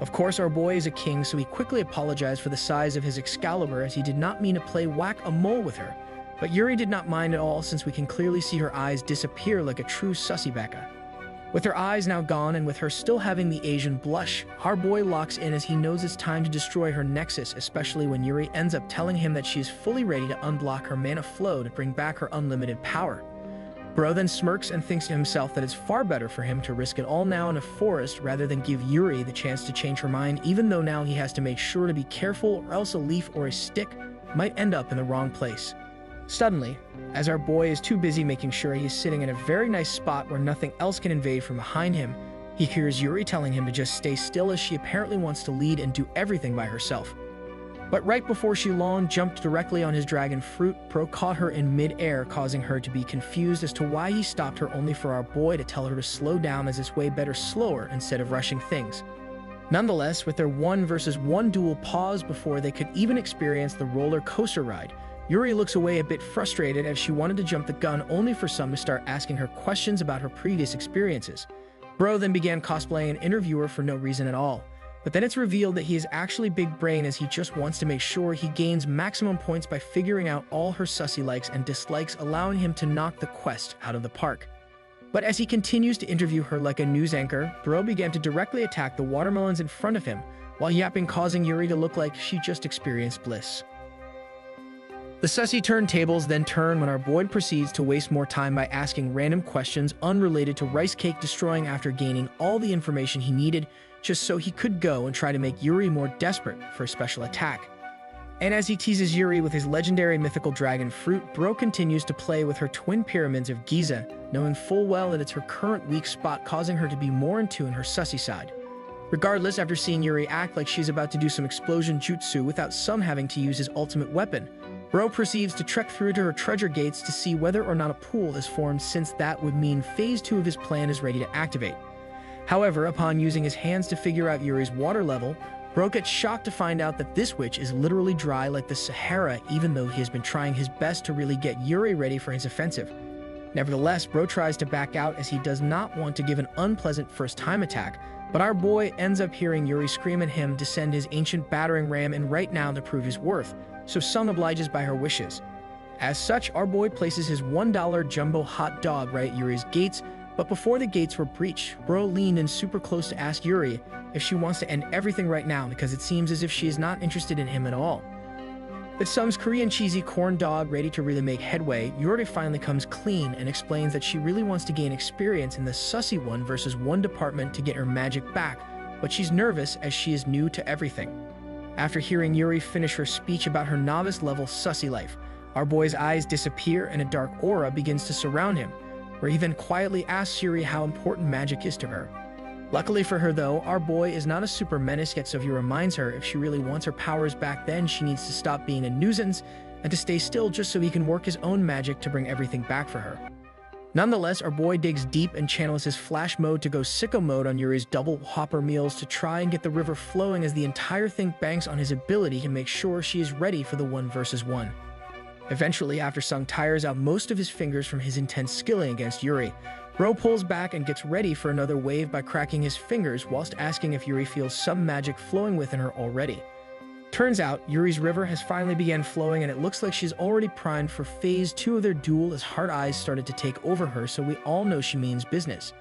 Of course, our boy is a king, so he quickly apologized for the size of his Excalibur, as he did not mean to play whack-a-mole with her. But Yuri did not mind at all, since we can clearly see her eyes disappear like a true sussy beka. With her eyes now gone and with her still having the Asian blush, our boy locks in, as he knows it's time to destroy her nexus, especially when Yuri ends up telling him that she is fully ready to unblock her mana flow to bring back her unlimited power. Bro then smirks and thinks to himself that it's far better for him to risk it all now in a forest rather than give Yuri the chance to change her mind, even though now he has to make sure to be careful, or else a leaf or a stick might end up in the wrong place. Suddenly, as our boy is too busy making sure he is sitting in a very nice spot where nothing else can invade from behind him, he hears Yuri telling him to just stay still, as she apparently wants to lead and do everything by herself. But right before she jumped directly on his dragon fruit, Bro caught her in mid-air, causing her to be confused as to why he stopped her, only for our boy to tell her to slow down, as it's way better slower instead of rushing things. Nonetheless, with their 1 versus 1 duel paused before they could even experience the roller coaster ride, Yuri looks away a bit frustrated as she wanted to jump the gun only for Sung to start asking her questions about her previous experiences. Bro then began cosplaying an interviewer for no reason at all. But then it's revealed that he is actually big brain as he just wants to make sure he gains maximum points by figuring out all her sussy likes and dislikes, allowing him to knock the quest out of the park. But as he continues to interview her like a news anchor, Bro began to directly attack the watermelons in front of him, while yapping, causing Yuri to look like she just experienced bliss. The sussy turntables then turn when our boy proceeds to waste more time by asking random questions unrelated to rice cake destroying after gaining all the information he needed just so he could go and try to make Yuri more desperate for a special attack. And as he teases Yuri with his legendary mythical dragon fruit, Bro continues to play with her twin pyramids of Giza, knowing full well that it's her current weak spot, causing her to be more in tune her sussy side. Regardless, after seeing Yuri act like she's about to do some explosion jutsu without Sung having to use his ultimate weapon, Bro proceeds to trek through to her treasure gates to see whether or not a pool is formed, since that would mean phase 2 of his plan is ready to activate. However, upon using his hands to figure out Yuri's water level, Bro gets shocked to find out that this witch is literally dry like the Sahara, even though he has been trying his best to really get Yuri ready for his offensive. Nevertheless, Bro tries to back out as he does not want to give an unpleasant first-time attack, but our boy ends up hearing Yuri scream at him to send his ancient battering ram in right now to prove his worth, so Sung obliges by her wishes. As such, our boy places his $1 jumbo hot dog right at Yuri's gates, but before the gates were breached, Bro leaned in super close to ask Yuri if she wants to end everything right now, because it seems as if she is not interested in him at all. With Sung's Korean cheesy corn dog ready to really make headway, Yuri finally comes clean and explains that she really wants to gain experience in the sussy 1v1 department to get her magic back, but she's nervous as she is new to everything. After hearing Yuri finish her speech about her novice-level sussy life, our boy's eyes disappear and a dark aura begins to surround him, where he then quietly asks Yuri how important magic is to her. Luckily for her though, our boy is not a super menace yet, so he reminds her if she really wants her powers back, then she needs to stop being a nuisance and to stay still just so he can work his own magic to bring everything back for her. Nonetheless, our boy digs deep and channels his flash mode to go sicko mode on Yuri's double hopper meals to try and get the river flowing, as the entire thing banks on his ability to make sure she is ready for the 1v1. Eventually, after Sung tires out most of his fingers from his intense skilling against Yuri, Bro pulls back and gets ready for another wave by cracking his fingers whilst asking if Yuri feels some magic flowing within her already. Turns out, Yuri's river has finally began flowing, and it looks like she's already primed for phase 2 of their duel as hard eyes started to take over her, so we all know she means business.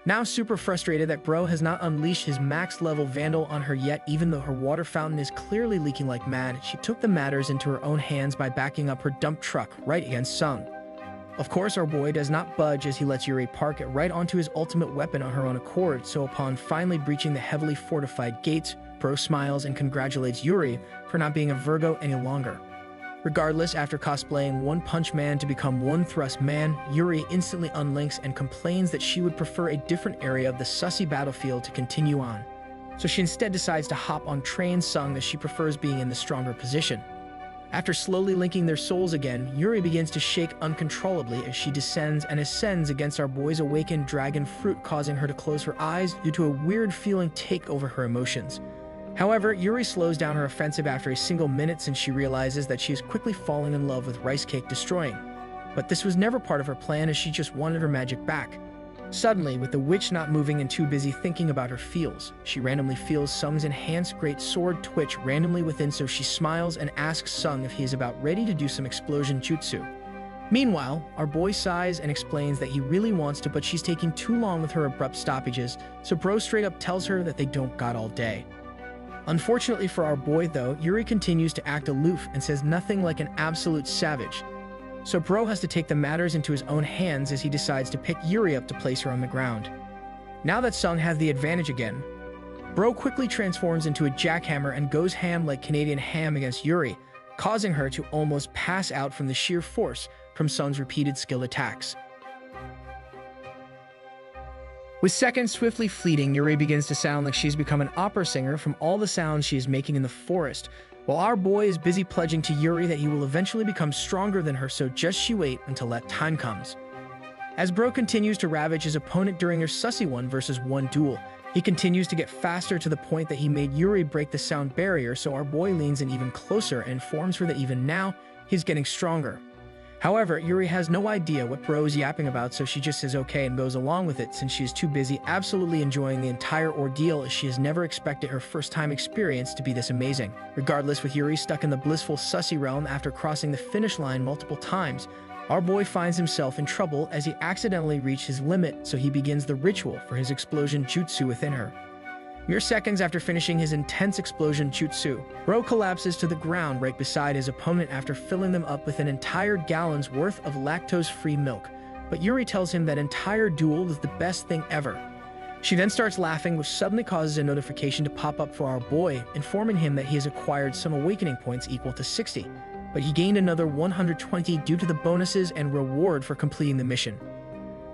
Now super frustrated that Bro has not unleashed his max level Vandal on her yet, even though her water fountain is clearly leaking like mad, she took the matters into her own hands by backing up her dump truck right against Sung. Of course, our boy does not budge as he lets Yuri park it right onto his ultimate weapon on her own accord, so upon finally breaching the heavily fortified gates, Bro smiles and congratulates Yuri for not being a Virgo any longer. Regardless, after cosplaying One Punch Man to become One Thrust Man, Yuri instantly unlinks and complains that she would prefer a different area of the sussy battlefield to continue on. So she instead decides to hop on train Sung, as she prefers being in the stronger position. After slowly linking their souls again, Yuri begins to shake uncontrollably as she descends and ascends against our boy's awakened dragon fruit, causing her to close her eyes due to a weird feeling take over her emotions. However, Yuri slows down her offensive after a single minute, since she realizes that she is quickly falling in love with rice cake destroying. But this was never part of her plan, as she just wanted her magic back. Suddenly, with the witch not moving and too busy thinking about her feels, she randomly feels Sung's enhanced great sword twitch randomly within, so she smiles and asks Sung if he is about ready to do some explosion jutsu. Meanwhile, our boy sighs and explains that he really wants to, but she's taking too long with her abrupt stoppages, so Bro straight up tells her that they don't got all day. Unfortunately for our boy though, Yuri continues to act aloof and says nothing like an absolute savage. So Bro has to take the matters into his own hands as he decides to pick Yuri up to place her on the ground. Now that Sung has the advantage again, Bro quickly transforms into a jackhammer and goes ham like Canadian ham against Yuri, causing her to almost pass out from the sheer force from Sung's repeated skilled attacks. With seconds swiftly fleeting, Yuri begins to sound like she's become an opera singer from all the sounds she is making in the forest, while our boy is busy pledging to Yuri that he will eventually become stronger than her, so just she wait until that time comes. As Bro continues to ravage his opponent during their sussy 1v1 duel, he continues to get faster to the point that he made Yuri break the sound barrier, so our boy leans in even closer and informs her that even now, He's getting stronger. However, Yuri has no idea what Bro is yapping about, so she just says okay and goes along with it since she is too busy absolutely enjoying the entire ordeal, as she has never expected her first-time experience to be this amazing. Regardless, with Yuri stuck in the blissful sussy realm after crossing the finish line multiple times, our boy finds himself in trouble as he accidentally reached his limit, so he begins the ritual for his explosion jutsu within her. Mere seconds after finishing his intense explosion jutsu, Bro collapses to the ground right beside his opponent after filling them up with an entire gallon's worth of lactose-free milk. But Yuri tells him that entire duel was the best thing ever. She then starts laughing, which suddenly causes a notification to pop up for our boy, informing him that he has acquired some awakening points equal to 60, but he gained another 120 due to the bonuses and reward for completing the mission.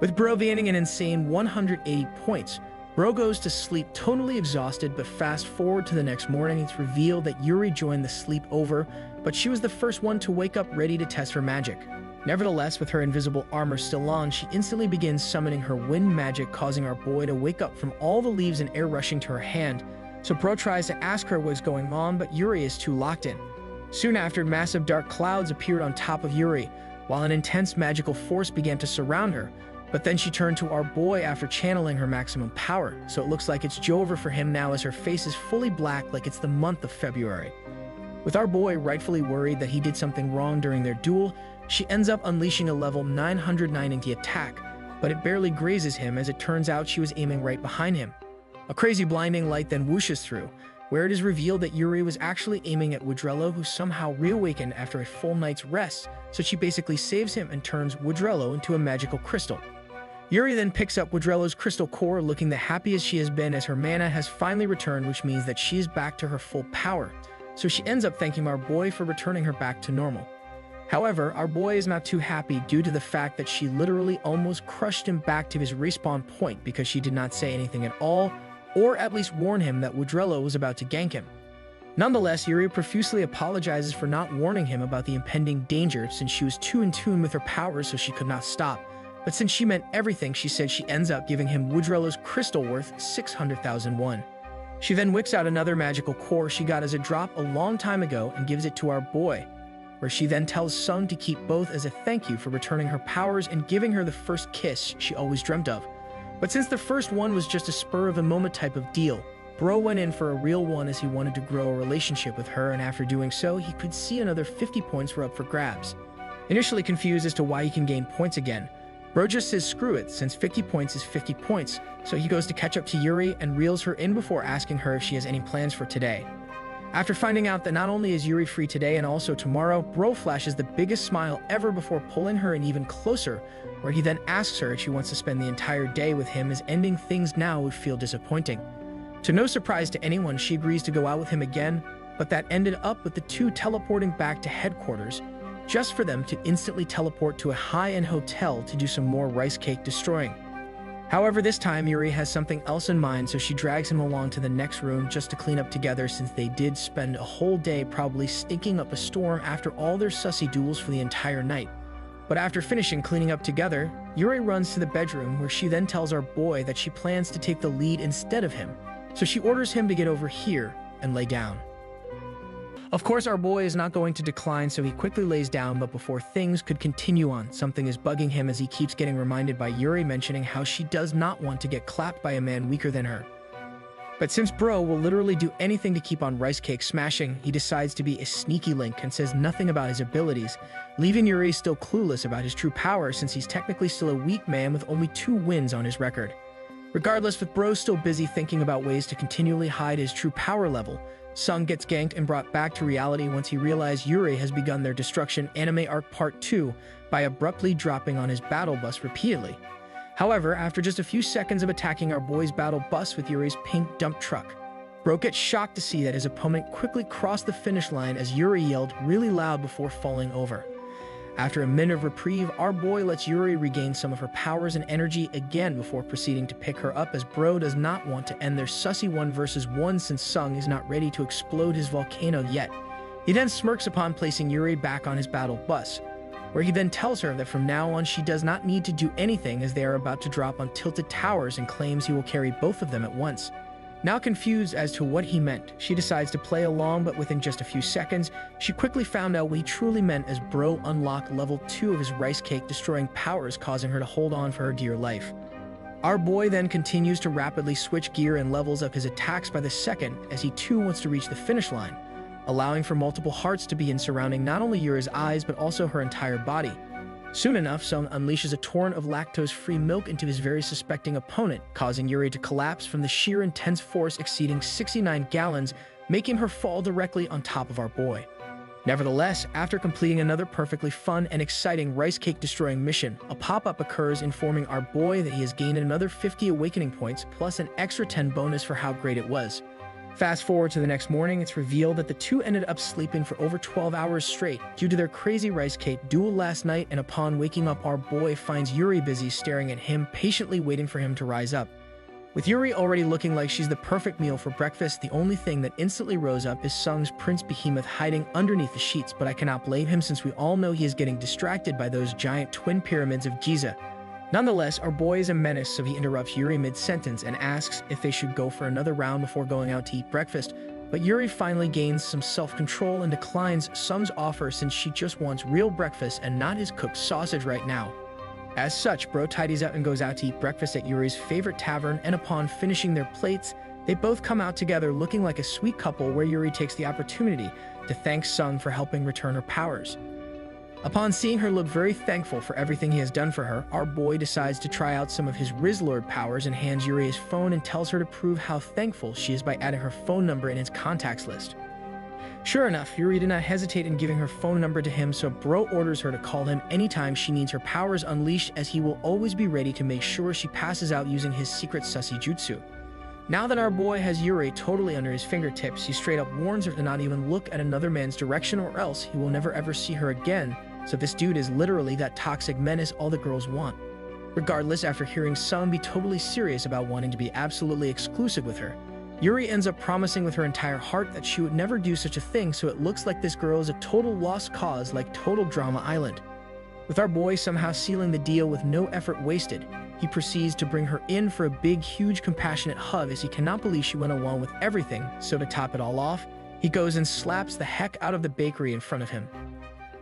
With Bro gaining an insane 180 points, Bro goes to sleep totally exhausted, but fast forward to the next morning, it's revealed that Yuri joined the sleepover, but she was the first one to wake up ready to test her magic. Nevertheless, with her invisible armor still on, she instantly begins summoning her wind magic, causing our boy to wake up from all the leaves and air rushing to her hand. So Bro tries to ask her what's going on, but Yuri is too locked in. Soon after, massive dark clouds appeared on top of Yuri, while an intense magical force began to surround her. But then she turned to our boy after channeling her maximum power, so it looks like it's over for him now as her face is fully black like it's the month of February. With our boy rightfully worried that he did something wrong during their duel, she ends up unleashing a level 990 attack, but it barely grazes him as it turns out she was aiming right behind him. A crazy blinding light then whooshes through, where it is revealed that Yuri was actually aiming at Woodrello, who somehow reawakened after a full night's rest, so she basically saves him and turns Woodrello into a magical crystal. Yuri then picks up Woodrello's crystal core, looking the happiest she has been as her mana has finally returned, which means that she is back to her full power, so she ends up thanking our boy for returning her back to normal. However, our boy is not too happy due to the fact that she literally almost crushed him back to his respawn point because she did not say anything at all, or at least warn him that Woodrello was about to gank him. Nonetheless, Yuri profusely apologizes for not warning him about the impending danger since she was too in tune with her powers, so she could not stop. But since she meant everything, she said she ends up giving him Woodrello's crystal worth 600,000 won. She then whips out another magical core she got as a drop a long time ago and gives it to our boy, where she then tells Sung to keep both as a thank you for returning her powers and giving her the first kiss she always dreamt of. But since the first one was just a spur-of-the-moment type of deal, Bro went in for a real one as he wanted to grow a relationship with her, and after doing so, he could see another 50 points were up for grabs. Initially confused as to why he can gain points again, Bro just says screw it, since 50 points is 50 points, so he goes to catch up to Yuri and reels her in before asking her if she has any plans for today. After finding out that not only is Yuri free today and also tomorrow, Bro flashes the biggest smile ever before pulling her in even closer, where he then asks her if she wants to spend the entire day with him, as ending things now would feel disappointing. To no surprise to anyone, she agrees to go out with him again, but that ended up with the two teleporting back to headquarters, just for them to instantly teleport to a high-end hotel to do some more rice cake destroying. However, this time Yuri has something else in mind, so she drags him along to the next room just to clean up together, since they did spend a whole day probably stinking up a storm after all their sussy duels for the entire night. But after finishing cleaning up together, Yuri runs to the bedroom, where she then tells our boy that she plans to take the lead instead of him, so she orders him to get over here and lay down. Of course, our boy is not going to decline, so he quickly lays down, but before things could continue on, something is bugging him as he keeps getting reminded by Yuri mentioning how she does not want to get clapped by a man weaker than her. But since Bro will literally do anything to keep on rice cake smashing, he decides to be a sneaky link and says nothing about his abilities, leaving Yuri still clueless about his true power, since he's technically still a weak man with only 2 wins on his record. Regardless, with Bro still busy thinking about ways to continually hide his true power level, Sung gets ganked and brought back to reality once he realized Yuri has begun their destruction anime arc part 2 by abruptly dropping on his battle bus repeatedly. However, after just a few seconds of attacking our boy's battle bus with Yuri's pink dump truck, Bro gets shocked to see that his opponent quickly crossed the finish line as Yuri yelled really loud before falling over. After a minute of reprieve, our boy lets Yuri regain some of her powers and energy again before proceeding to pick her up, as Bro does not want to end their sussy 1 versus 1 since Sung is not ready to explode his volcano yet. He then smirks upon placing Yuri back on his battle bus, where he then tells her that from now on she does not need to do anything as they are about to drop on tilted towers, and claims he will carry both of them at once. Now confused as to what he meant, she decides to play along, but within just a few seconds, she quickly found out what he truly meant as bro unlocked level 2 of his rice cake destroying powers, causing her to hold on for her dear life. Our boy then continues to rapidly switch gear and levels up his attacks by the second as he too wants to reach the finish line, allowing for multiple hearts to begin surrounding not only Yuri's eyes but also her entire body. Soon enough, Sung unleashes a torrent of lactose-free milk into his very suspecting opponent, causing Yuri to collapse from the sheer intense force exceeding 69 gallons, making her fall directly on top of our boy. Nevertheless, after completing another perfectly fun and exciting rice cake destroying mission, a pop-up occurs informing our boy that he has gained another 50 awakening points plus an extra 10 bonus for how great it was. Fast forward to the next morning, it's revealed that the two ended up sleeping for over 12 hours straight due to their crazy rice cake duel last night, and upon waking up, our boy finds Yuri busy staring at him, patiently waiting for him to rise up. With Yuri already looking like she's the perfect meal for breakfast, the only thing that instantly rose up is Sung's Prince Behemoth hiding underneath the sheets, but I cannot blame him since we all know he is getting distracted by those giant twin pyramids of Giza. Nonetheless, our boy is a menace, so he interrupts Yuri mid-sentence and asks if they should go for another round before going out to eat breakfast, but Yuri finally gains some self-control and declines Sung's offer since she just wants real breakfast and not his cooked sausage right now. As such, bro tidies up and goes out to eat breakfast at Yuri's favorite tavern, and upon finishing their plates, they both come out together looking like a sweet couple, where Yuri takes the opportunity to thank Sung for helping return her powers. Upon seeing her look very thankful for everything he has done for her, our boy decides to try out some of his Rizlord powers and hands Yuri his phone and tells her to prove how thankful she is by adding her phone number in his contacts list. Sure enough, Yuri did not hesitate in giving her phone number to him, so bro orders her to call him anytime she needs her powers unleashed, as he will always be ready to make sure she passes out using his secret sussy jutsu. Now that our boy has Yuri totally under his fingertips, he straight up warns her to not even look at another man's direction or else he will never ever see her again. So this dude is literally that toxic menace all the girls want. Regardless, after hearing Sung be totally serious about wanting to be absolutely exclusive with her, Yuri ends up promising with her entire heart that she would never do such a thing, so it looks like this girl is a total lost cause, like Total Drama Island. With our boy somehow sealing the deal with no effort wasted, he proceeds to bring her in for a big, huge, compassionate hug as he cannot believe she went along with everything, so to top it all off, he goes and slaps the heck out of the bakery in front of him.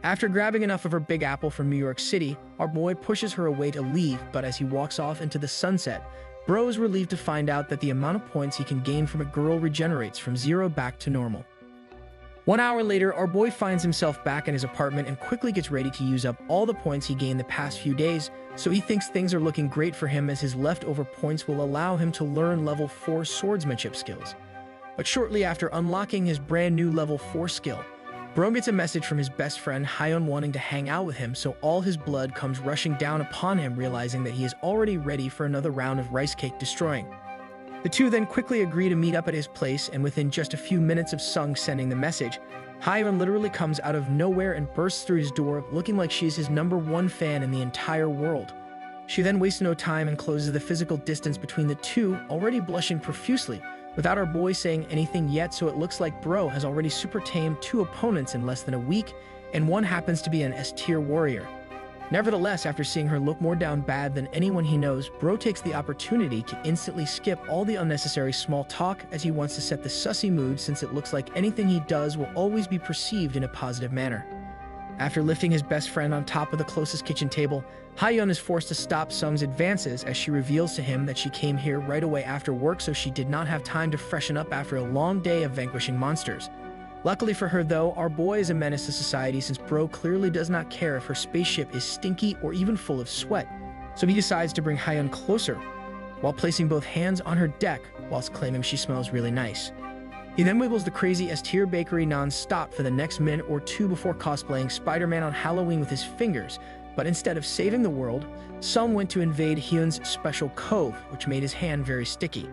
After grabbing enough of her Big Apple from New York City, our boy pushes her away to leave, but as he walks off into the sunset, bro is relieved to find out that the amount of points he can gain from a girl regenerates from 0 back to normal. 1 hour later, our boy finds himself back in his apartment and quickly gets ready to use up all the points he gained the past few days, so he thinks things are looking great for him as his leftover points will allow him to learn level 4 swordsmanship skills. But shortly after unlocking his brand new level 4 skill, bro gets a message from his best friend Hyun wanting to hang out with him, so all his blood comes rushing down upon him, realizing that he is already ready for another round of rice cake destroying. The two then quickly agree to meet up at his place, and within just a few minutes of Sung sending the message, Hyun literally comes out of nowhere and bursts through his door looking like she's his #1 fan in the entire world. She then wastes no time and closes the physical distance between the two, already blushing profusely, without our boy saying anything yet, so it looks like bro has already super tamed 2 opponents in less than a week, and one happens to be an S-tier warrior. Nevertheless, after seeing her look more down bad than anyone he knows, bro takes the opportunity to instantly skip all the unnecessary small talk as he wants to set the sussy mood, since it looks like anything he does will always be perceived in a positive manner. After lifting his best friend on top of the closest kitchen table, Hyun is forced to stop Sung's advances as she reveals to him that she came here right away after work, so she did not have time to freshen up after a long day of vanquishing monsters. Luckily for her though, our boy is a menace to society since bro clearly does not care if her spaceship is stinky or even full of sweat, so he decides to bring Hyun closer, while placing both hands on her deck whilst claiming she smells really nice. He then wiggles the crazy S-tier bakery non-stop for the next minute or two before cosplaying Spider-Man on Halloween with his fingers, but instead of saving the world, Sung went to invade Hyun's special cove, which made his hand very sticky.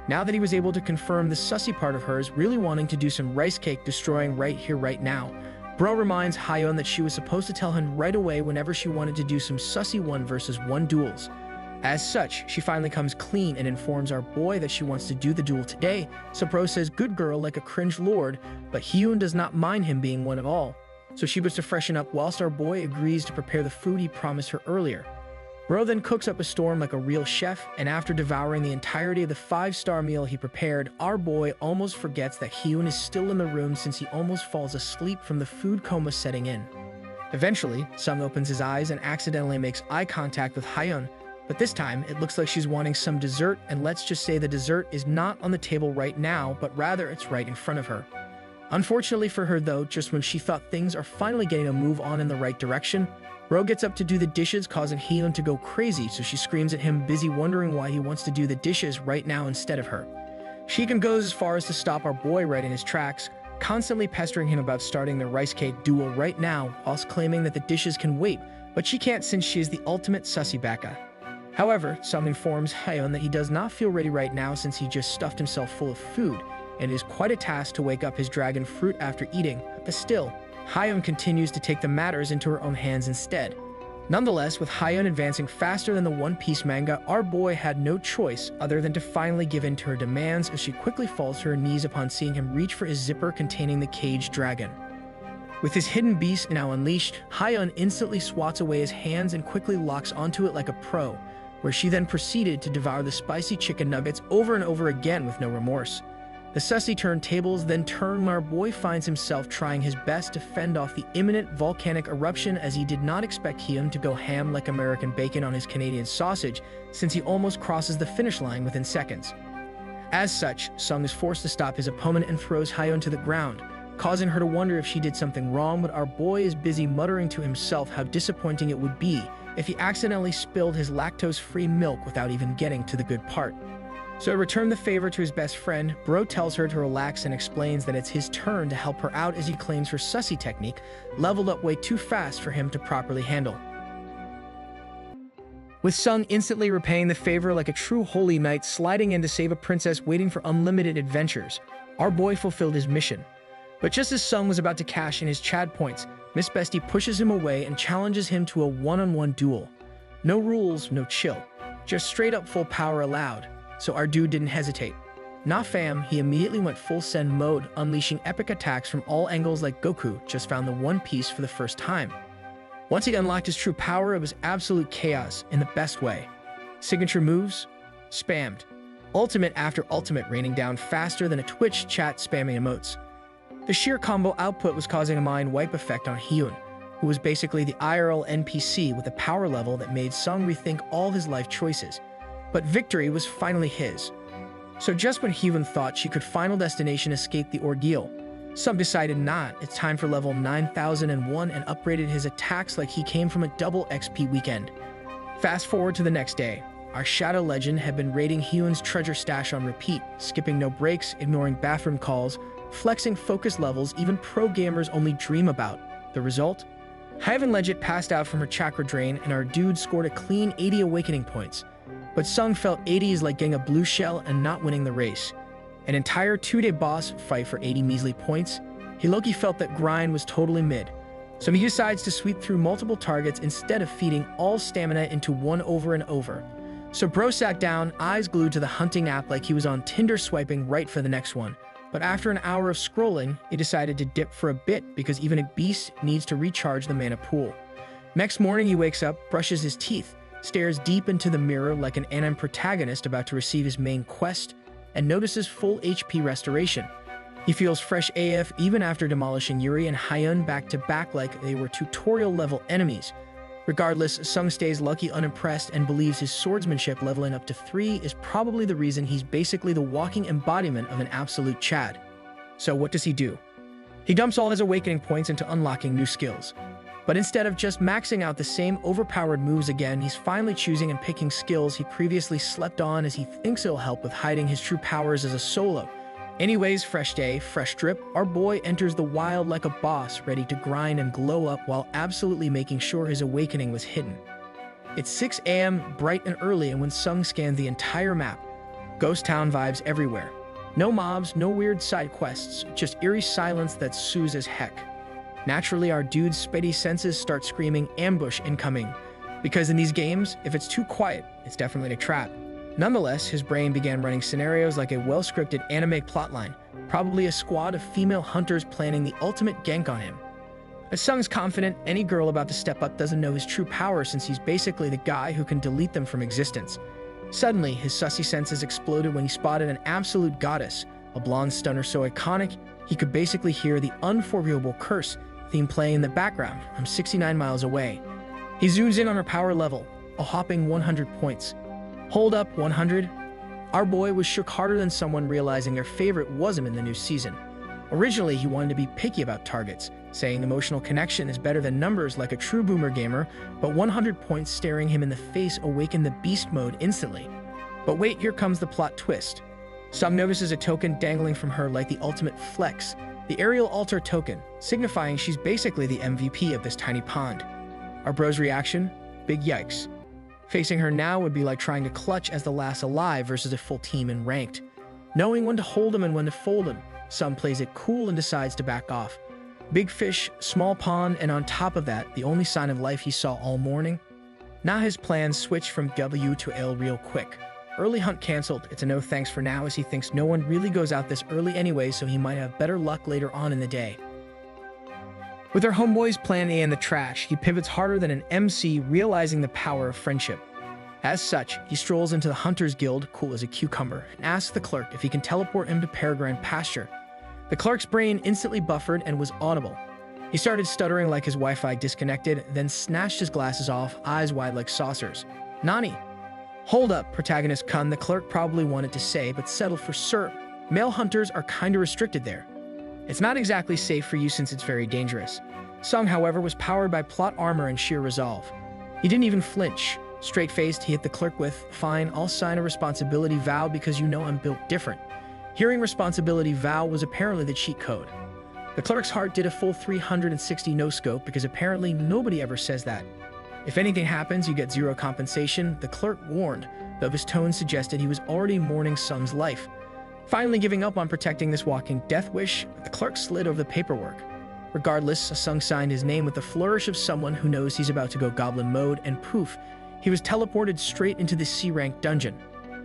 Now that he was able to confirm the sussy part of hers really wanting to do some rice cake destroying right here right now, bro reminds Hyun that she was supposed to tell him right away whenever she wanted to do some sussy 1 versus 1 duels. As such, she finally comes clean and informs our boy that she wants to do the duel today, so bro says good girl like a cringe lord, but Hyun does not mind him being one of all, so she was to freshen up whilst our boy agrees to prepare the food he promised her earlier. Bro then cooks up a storm like a real chef, and after devouring the entirety of the 5-star meal he prepared, our boy almost forgets that Hyun is still in the room since he almost falls asleep from the food coma setting in. Eventually, Sung opens his eyes and accidentally makes eye contact with Hyun, but this time it looks like she's wanting some dessert, and let's just say the dessert is not on the table right now, but rather it's right in front of her. Unfortunately for her though, just when she thought things are finally getting a move on in the right direction, Ro gets up to do the dishes, causing Hyun to go crazy, so she screams at him, busy wondering why he wants to do the dishes right now instead of her. She even goes as far as to stop our boy right in his tracks, constantly pestering him about starting the rice cake duel right now, whilst claiming that the dishes can wait, but she can't since she is the ultimate sussy baka. However, Sung informs Hyun that he does not feel ready right now since he just stuffed himself full of food, and it is quite a task to wake up his dragon fruit after eating, but still, Hyun continues to take the matters into her own hands instead. Nonetheless, with Hyun advancing faster than the One Piece manga, our boy had no choice other than to finally give in to her demands as she quickly falls to her knees upon seeing him reach for his zipper containing the caged dragon. With his hidden beast now unleashed, Hyun instantly swats away his hands and quickly locks onto it like a pro, where she then proceeded to devour the spicy chicken nuggets over and over again with no remorse. The sussy turntables then turn when our boy finds himself trying his best to fend off the imminent volcanic eruption, as he did not expect Hyun to go ham like American bacon on his Canadian sausage, since he almost crosses the finish line within seconds. As such, Sung is forced to stop his opponent and throws Hyun to the ground, causing her to wonder if she did something wrong, but our boy is busy muttering to himself how disappointing it would be if he accidentally spilled his lactose-free milk without even getting to the good part. So to return the favor to his best friend, Bro tells her to relax and explains that it's his turn to help her out, as he claims her sussy technique leveled up way too fast for him to properly handle. With Sung instantly repaying the favor like a true holy knight, sliding in to save a princess waiting for unlimited adventures, our boy fulfilled his mission. But just as Sung was about to cash in his Chad points, Miss Bestie pushes him away and challenges him to a one-on-one duel. No rules, no chill. Just straight up full power allowed. So our dude didn't hesitate. Nah fam, he immediately went full send mode, unleashing epic attacks from all angles like Goku just found the One Piece for the first time. Once he unlocked his true power, it was absolute chaos in the best way. Signature moves? Spammed. Ultimate after ultimate raining down faster than a Twitch chat spamming emotes. The sheer combo output was causing a mind wipe effect on Hyun, who was basically the IRL NPC with a power level that made Sung rethink all his life choices. But victory was finally his. So just when Hyun thought she could Final Destination escape the ordeal, Sung decided not. It's time for level 9001 and upgraded his attacks like he came from a double XP weekend. Fast forward to the next day. Our shadow legend had been raiding Hyun's treasure stash on repeat, skipping no breaks, ignoring bathroom calls, flexing focus levels even pro gamers only dream about. The result? Hyun legit passed out from her chakra drain, and our dude scored a clean 80 awakening points. But Sung felt 80 is like getting a blue shell and not winning the race. An entire 2-day boss fight for 80 measly points? Hiloki felt that grind was totally mid. So he decides to sweep through multiple targets instead of feeding all stamina into one over and over. So bro sat down, eyes glued to the hunting app like he was on Tinder swiping right for the next one. But after an hour of scrolling, he decided to dip for a bit because even a beast needs to recharge the mana pool. Next morning he wakes up, brushes his teeth, stares deep into the mirror like an anime protagonist about to receive his main quest, and notices full HP restoration. He feels fresh AF even after demolishing Yuri and Hyun back to back like they were tutorial-level enemies. Regardless, Sung stays lucky unimpressed and believes his swordsmanship leveling up to 3 is probably the reason he's basically the walking embodiment of an absolute Chad. So what does he do? He dumps all his awakening points into unlocking new skills. But instead of just maxing out the same overpowered moves again, he's finally choosing and picking skills he previously slept on, as he thinks it'll help with hiding his true powers as a solo. Anyways, fresh day, fresh drip, our boy enters the wild like a boss, ready to grind and glow up while absolutely making sure his awakening was hidden. It's 6 AM, bright and early, and when Sung scans the entire map, ghost town vibes everywhere. No mobs, no weird side quests, just eerie silence that soothes as heck. Naturally, our dude's spidey senses start screaming ambush incoming, because in these games, if it's too quiet, it's definitely a trap. Nonetheless, his brain began running scenarios like a well-scripted anime plotline, probably a squad of female hunters planning the ultimate gank on him. As Sung's confident, any girl about to step up doesn't know his true power since he's basically the guy who can delete them from existence. Suddenly, his sussy senses exploded when he spotted an absolute goddess, a blonde stunner so iconic he could basically hear the unforgivable curse theme playing in the background from 69 miles away. He zooms in on her power level, a hopping 100 points. Hold up, 100? Our boy was shook harder than someone realizing their favorite wasn't in the new season. Originally, he wanted to be picky about targets, saying emotional connection is better than numbers like a true boomer gamer, but 100 points staring him in the face awakened the beast mode instantly. But wait, here comes the plot twist. Sung notices a token dangling from her like the ultimate flex, the aerial altar token, signifying she's basically the MVP of this tiny pond. Our bro's reaction? Big yikes. Facing her now would be like trying to clutch as the last alive versus a full team in ranked. Knowing when to hold him and when to fold him, Sung plays it cool and decides to back off. Big fish, small pond, and on top of that, the only sign of life he saw all morning? Now his plans switch from W to L real quick. Early hunt cancelled, it's a no thanks for now as he thinks no one really goes out this early anyway, so he might have better luck later on in the day. With her homeboy's plan A in the trash, he pivots harder than an MC, realizing the power of friendship. As such, he strolls into the Hunter's Guild, cool as a cucumber, and asks the clerk if he can teleport him to Peregrine Pasture. The clerk's brain instantly buffered and was audible. He started stuttering like his Wi-Fi disconnected, then snatched his glasses off, eyes wide like saucers. Nani? Hold up, protagonist Kun, the clerk probably wanted to say, but settled for sir. Male hunters are kinda restricted there. It's not exactly safe for you since it's very dangerous. Sung, however, was powered by plot armor and sheer resolve. He didn't even flinch. Straight-faced, he hit the clerk with, "Fine, I'll sign a responsibility vow because you know I'm built different." Hearing responsibility vow was apparently the cheat code. The clerk's heart did a full 360 no-scope because apparently nobody ever says that. If anything happens, you get zero compensation, the clerk warned, though his tone suggested he was already mourning Sung's life. Finally giving up on protecting this walking death wish, the clerk slid over the paperwork. Regardless, Sung signed his name with the flourish of someone who knows he's about to go goblin mode, and poof, he was teleported straight into the C-rank dungeon.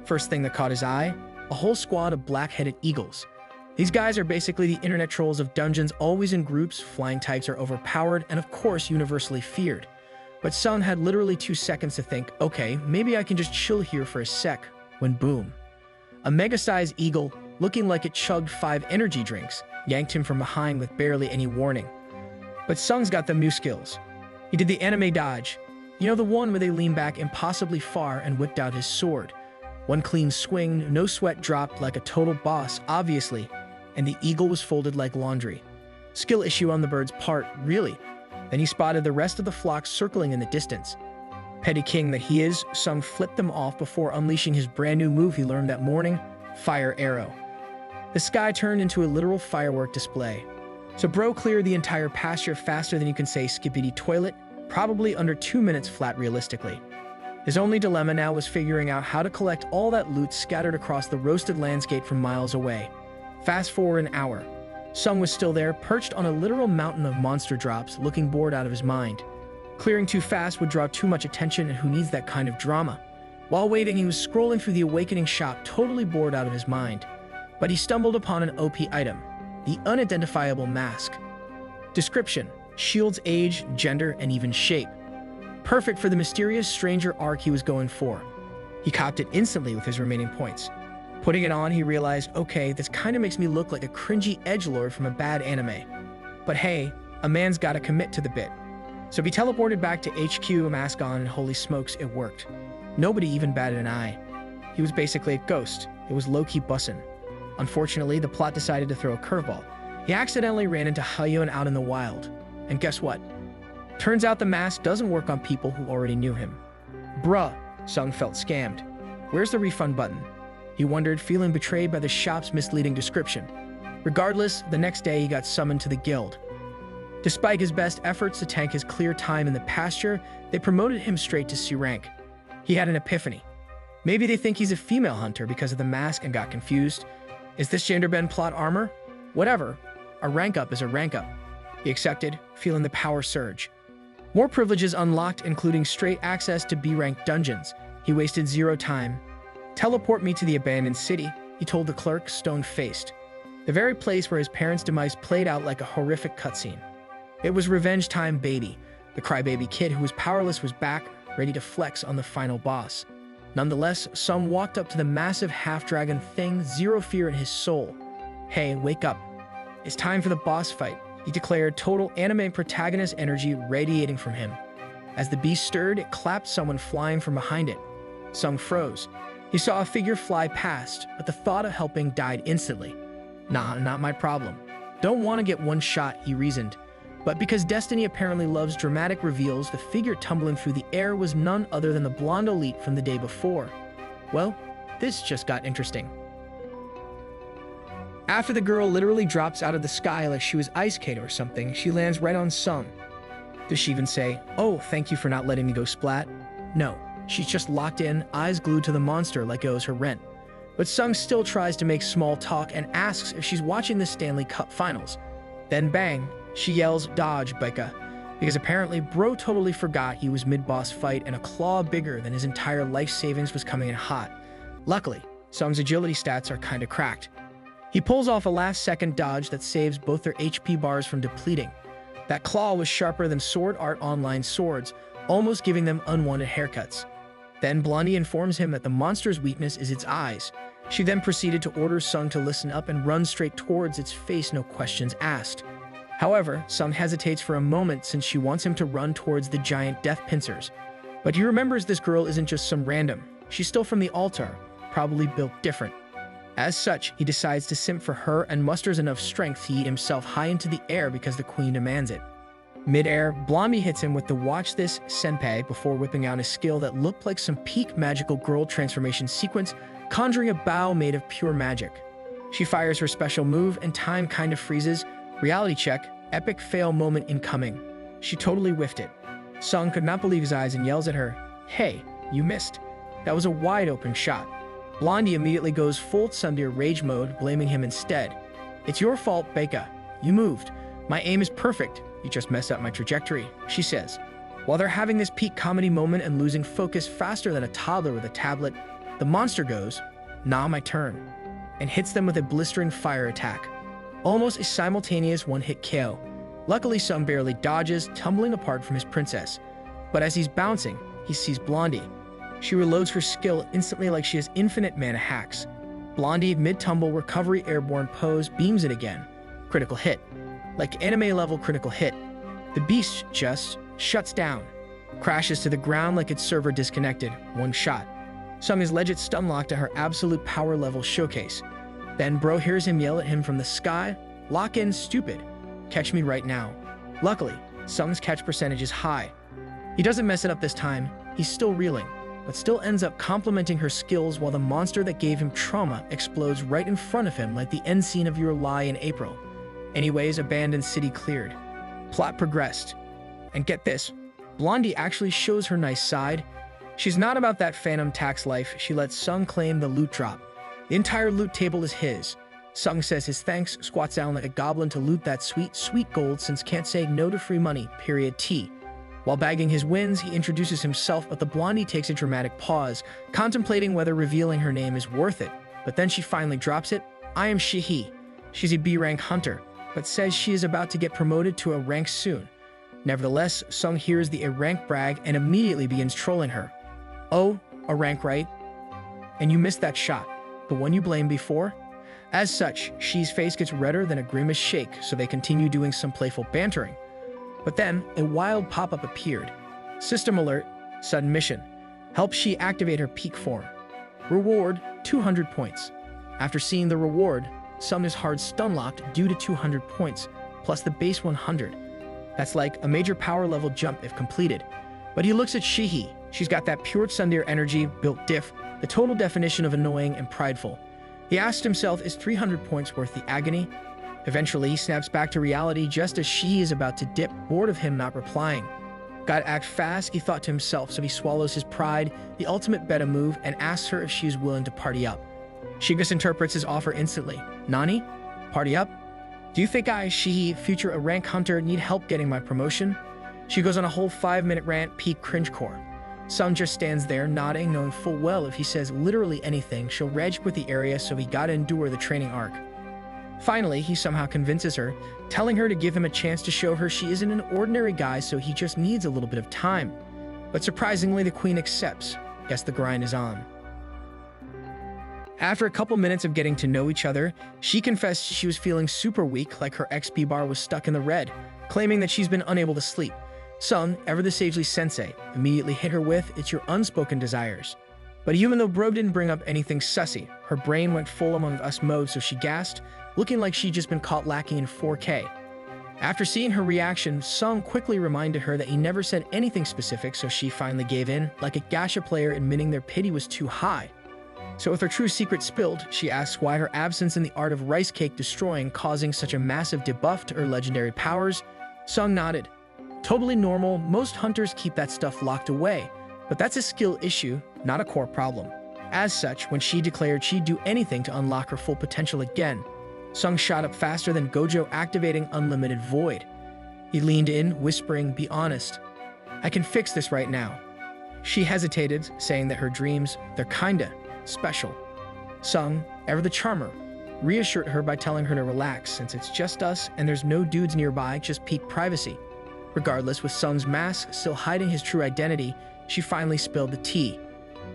First thing that caught his eye, a whole squad of black-headed eagles. These guys are basically the internet trolls of dungeons, always in groups, flying types are overpowered, and of course universally feared. But Sung had literally 2 seconds to think, okay, maybe I can just chill here for a sec, when boom. A mega-sized eagle, looking like it chugged 5 energy drinks, yanked him from behind with barely any warning. But Sung's got them new skills. He did the anime dodge. You know, the one where they lean back impossibly far and whipped out his sword. One clean swing, no sweat dropped like a total boss, obviously, and the eagle was folded like laundry. Skill issue on the bird's part, really. Then he spotted the rest of the flock circling in the distance. Petty king that he is, Sung flipped them off before unleashing his brand new move he learned that morning, Fire Arrow. The sky turned into a literal firework display. So bro cleared the entire pasture faster than you can say skippity toilet, probably under 2 minutes flat realistically. His only dilemma now was figuring out how to collect all that loot scattered across the roasted landscape from miles away. Fast forward an hour. Sung was still there, perched on a literal mountain of monster drops, looking bored out of his mind. Clearing too fast would draw too much attention, and who needs that kind of drama? While waiting, he was scrolling through the awakening shop, totally bored out of his mind. But he stumbled upon an OP item, the unidentifiable mask. Description: shield's age, gender, and even shape. Perfect for the mysterious stranger arc he was going for. He copped it instantly with his remaining points. Putting it on, he realized, okay, this kinda makes me look like a cringy edgelord from a bad anime. But hey, a man's gotta commit to the bit. So he teleported back to HQ, a mask on, and holy smokes, it worked. Nobody even batted an eye. He was basically a ghost. It was low-key bussin'. Unfortunately, the plot decided to throw a curveball. He accidentally ran into Yahello out in the wild. And guess what? Turns out the mask doesn't work on people who already knew him. Bruh, Sung felt scammed. Where's the refund button? He wondered, feeling betrayed by the shop's misleading description. Regardless, the next day he got summoned to the guild. Despite his best efforts to tank his clear time in the pasture, they promoted him straight to C rank. He had an epiphany. Maybe they think he's a female hunter because of the mask and got confused. Is this gender-bend plot armor? Whatever. A rank up is a rank up. He accepted, feeling the power surge. More privileges unlocked, including straight access to B-rank dungeons. He wasted 0 time. Teleport me to the abandoned city, he told the clerk, stone-faced. The very place where his parents' demise played out like a horrific cutscene. It was revenge time, baby. The crybaby kid who was powerless was back, ready to flex on the final boss. Nonetheless, Sung walked up to the massive half-dragon thing, zero fear in his soul. "Hey, wake up. It's time for the boss fight," he declared, total anime protagonist energy radiating from him. As the beast stirred, it clapped someone flying from behind it. Sung froze. He saw a figure fly past, but the thought of helping died instantly. "Nah, not my problem. Don't want to get one shot," he reasoned. But because Destiny apparently loves dramatic reveals, the figure tumbling through the air was none other than the blonde elite from the day before. Well, this just got interesting. After the girl literally drops out of the sky like she was ice skate or something, she lands right on Sung. Does she even say, "Oh, thank you for not letting me go splat"? No, she's just locked in, eyes glued to the monster like it owes her rent. But Sung still tries to make small talk and asks if she's watching the Stanley Cup Finals. Then bang, she yells, "Dodge, Becca," because apparently bro totally forgot he was mid-boss fight and a claw bigger than his entire life savings was coming in hot. Luckily, Sung's agility stats are kinda cracked. He pulls off a last-second dodge that saves both their HP bars from depleting. That claw was sharper than Sword Art Online swords, almost giving them unwanted haircuts. Then Blondie informs him that the monster's weakness is its eyes. She then proceeded to order Sung to listen up and run straight towards its face, no questions asked. However, Sung hesitates for a moment since she wants him to run towards the giant death pincers. But he remembers this girl isn't just some random. She's still from the altar, probably built different. As such, he decides to simp for her and musters enough strength to yeet himself high into the air because the queen demands it. Mid-air, Blondie hits him with the "Watch This, Senpai" before whipping out a skill that looked like some peak magical girl transformation sequence, conjuring a bow made of pure magic. She fires her special move and time kind of freezes. Reality check, epic fail moment incoming. She totally whiffed it. Sung could not believe his eyes and yells at her, "Hey, you missed. That was a wide open shot." Blondie immediately goes full tsundere rage mode, blaming him instead. "It's your fault, Becca. You moved. My aim is perfect. You just messed up my trajectory," she says. While they're having this peak comedy moment and losing focus faster than a toddler with a tablet, the monster goes, "Nah, my turn," and hits them with a blistering fire attack. Almost a simultaneous one-hit KO. Luckily, Sung barely dodges, tumbling apart from his princess. But as he's bouncing, he sees Blondie. She reloads her skill instantly like she has infinite mana hacks. Blondie, mid-tumble recovery airborne pose, beams it again. Critical hit. Like anime-level critical hit. The beast just shuts down. Crashes to the ground like its server disconnected. One shot. Sung is legit stun-locked to her absolute power level showcase. Then bro hears him yell at him from the sky, "Lock in, stupid. Catch me right now." Luckily, Sung's catch percentage is high. He doesn't mess it up this time. He's still reeling, but still ends up complimenting her skills while the monster that gave him trauma explodes right in front of him like the end scene of Your Lie in April. Anyways, abandoned city cleared. Plot progressed. And get this, Blondie actually shows her nice side. She's not about that phantom tax life. She lets Sung claim the loot drop. The entire loot table is his. Sung says his thanks, squats down like a goblin to loot that sweet, sweet gold since can't say no to free money, period T. While bagging his wins, he introduces himself, but the Blondie takes a dramatic pause, contemplating whether revealing her name is worth it. But then she finally drops it. "I am Shihi." She's a B-rank hunter, but says she is about to get promoted to a rank soon. Nevertheless, Sung hears the A-rank brag and immediately begins trolling her. "Oh, a rank, right? And you missed that shot. The one you blamed before?" As such, Shi's face gets redder than a grimace shake, so they continue doing some playful bantering. But then, a wild pop-up appeared. System alert, sudden mission. Help Shi activate her peak form. Reward, 200 points. After seeing the reward, Sung is hard stun-locked due to 200 points, plus the base 100. That's like a major power level jump if completed. But he looks at Shihi. She's got that pure tsundere energy, built diff, the total definition of annoying and prideful. He asked himself, is 300 points worth the agony? Eventually, he snaps back to reality just as she is about to dip, bored of him not replying. Gotta act fast, he thought to himself, so he swallows his pride, the ultimate beta move, and asks her if she is willing to party up. She misinterprets his offer instantly. "Nani? Party up? Do you think I, Shihi, future a rank hunter, need help getting my promotion?" She goes on a whole 5-minute rant, peak cringecore. Sung just stands there, nodding, knowing full well if he says literally anything, she'll rage with the area, so he gotta endure the training arc. Finally, he somehow convinces her, telling her to give him a chance to show her she isn't an ordinary guy, so he just needs a little bit of time. But surprisingly, the queen accepts. Yes, the grind is on. After a couple minutes of getting to know each other, she confessed she was feeling super weak, like her XP bar was stuck in the red, claiming that she's been unable to sleep. Sung, ever the sagely sensei, immediately hit her with, "It's your unspoken desires." But even though bro didn't bring up anything sussy, her brain went full Among Us mode, so she gasped, looking like she'd just been caught lacking in 4K. After seeing her reaction, Sung quickly reminded her that he never said anything specific, so she finally gave in, like a gacha player admitting their pity was too high. So with her true secret spilled, she asks why her absence in the art of rice cake destroying causing such a massive debuff to her legendary powers. Sung nodded. Totally normal, most hunters keep that stuff locked away, but that's a skill issue, not a core problem. As such, when she declared she'd do anything to unlock her full potential again, Sung shot up faster than Gojo activating Unlimited Void. He leaned in, whispering, "Be honest. I can fix this right now." She hesitated, saying that her dreams, they're kinda special. Sung, ever the charmer, reassured her by telling her to relax since it's just us and there's no dudes nearby, just peak privacy. Regardless, with Sung's mask still hiding his true identity, she finally spilled the tea.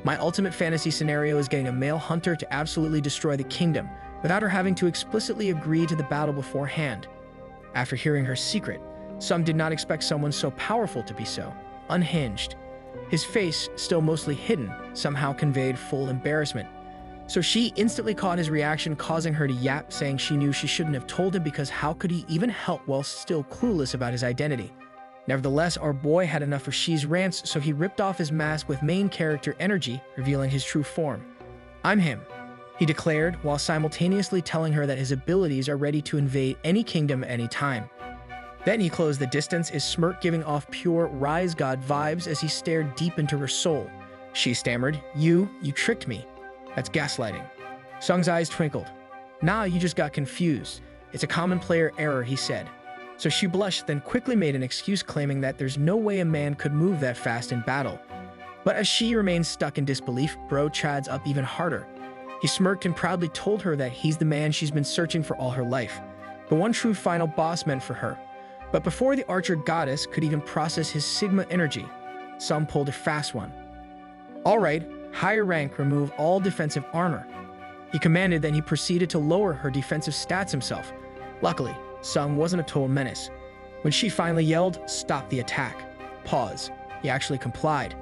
"My ultimate fantasy scenario is getting a male hunter to absolutely destroy the kingdom, without her having to explicitly agree to the battle beforehand." After hearing her secret, Sung did not expect someone so powerful to be so unhinged. His face, still mostly hidden, somehow conveyed full embarrassment. So she instantly caught his reaction, causing her to yap, saying she knew she shouldn't have told him because how could he even help while still clueless about his identity. Nevertheless, our boy had enough of She's rants, so he ripped off his mask with main character energy, revealing his true form. "I'm him," he declared, while simultaneously telling her that his abilities are ready to invade any kingdom at any time. Then he closed the distance, his smirk giving off pure Rise God vibes as he stared deep into her soul. She stammered, You tricked me. That's gaslighting." Sung's eyes twinkled. "Nah, you just got confused. It's a common player error," he said. So she blushed, then quickly made an excuse claiming that there's no way a man could move that fast in battle. But as she remained stuck in disbelief, bro chads up even harder. He smirked and proudly told her that he's the man she's been searching for all her life, the one true final boss meant for her. But before the archer goddess could even process his Sigma energy, Sung pulled a fast one. "All right, higher rank, remove all defensive armor," he commanded. Then he proceeded to lower her defensive stats himself. Luckily, Sung wasn't a total menace. When she finally yelled, "Stop the attack. Pause," he actually complied.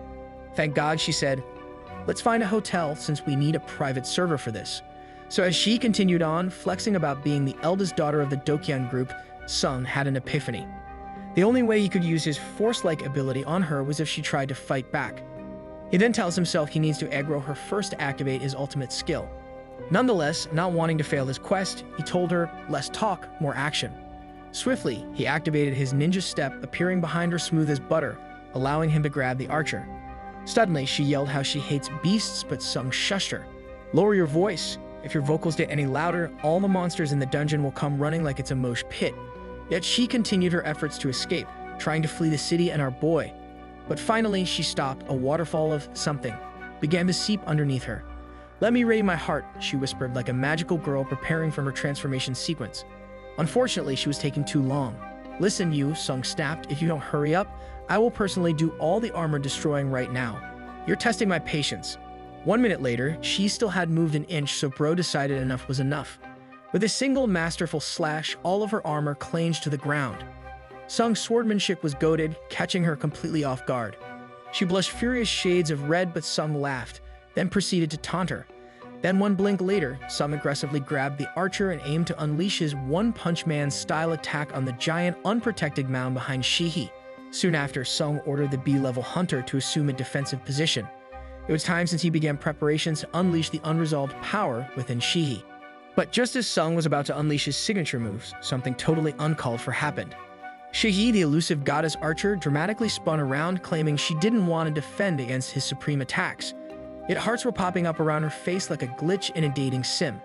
"Thank God," she said. "Let's find a hotel since we need a private server for this." So as she continued on, flexing about being the eldest daughter of the Dokyeon group, Sung had an epiphany. The only way he could use his force-like ability on her was if she tried to fight back. He then tells himself he needs to aggro her first to activate his ultimate skill. Nonetheless, not wanting to fail his quest, he told her, "Less talk, more action." Swiftly, he activated his ninja step, appearing behind her smooth as butter, allowing him to grab the archer. Suddenly, she yelled how she hates beasts, but Sung shushed her. "Lower your voice. If your vocals get any louder, all the monsters in the dungeon will come running like it's a mosh pit." Yet she continued her efforts to escape, trying to flee the city and our boy. But finally, she stopped. A waterfall of something began to seep underneath her. "Let me raid my heart," she whispered like a magical girl preparing for her transformation sequence. Unfortunately, she was taking too long. "Listen, you," Sung snapped, "if you don't hurry up, I will personally do all the armor destroying right now. You're testing my patience." 1 minute later, she still had moved an inch, so bro decided enough was enough. With a single masterful slash, all of her armor clanged to the ground. Sung's swordmanship was goated, catching her completely off guard. She blushed furious shades of red, but Sung laughed, then proceeded to taunt her. Then one blink later, Sung aggressively grabbed the archer and aimed to unleash his One Punch Man style attack on the giant, unprotected mound behind Shihi. Soon after, Sung ordered the B-level hunter to assume a defensive position. It was time since he began preparations to unleash the unresolved power within Shihi. But just as Sung was about to unleash his signature moves, something totally uncalled for happened. Shihi, the elusive goddess archer, dramatically spun around, claiming she didn't want to defend against his supreme attacks. Yet hearts were popping up around her face like a glitch in a dating sim.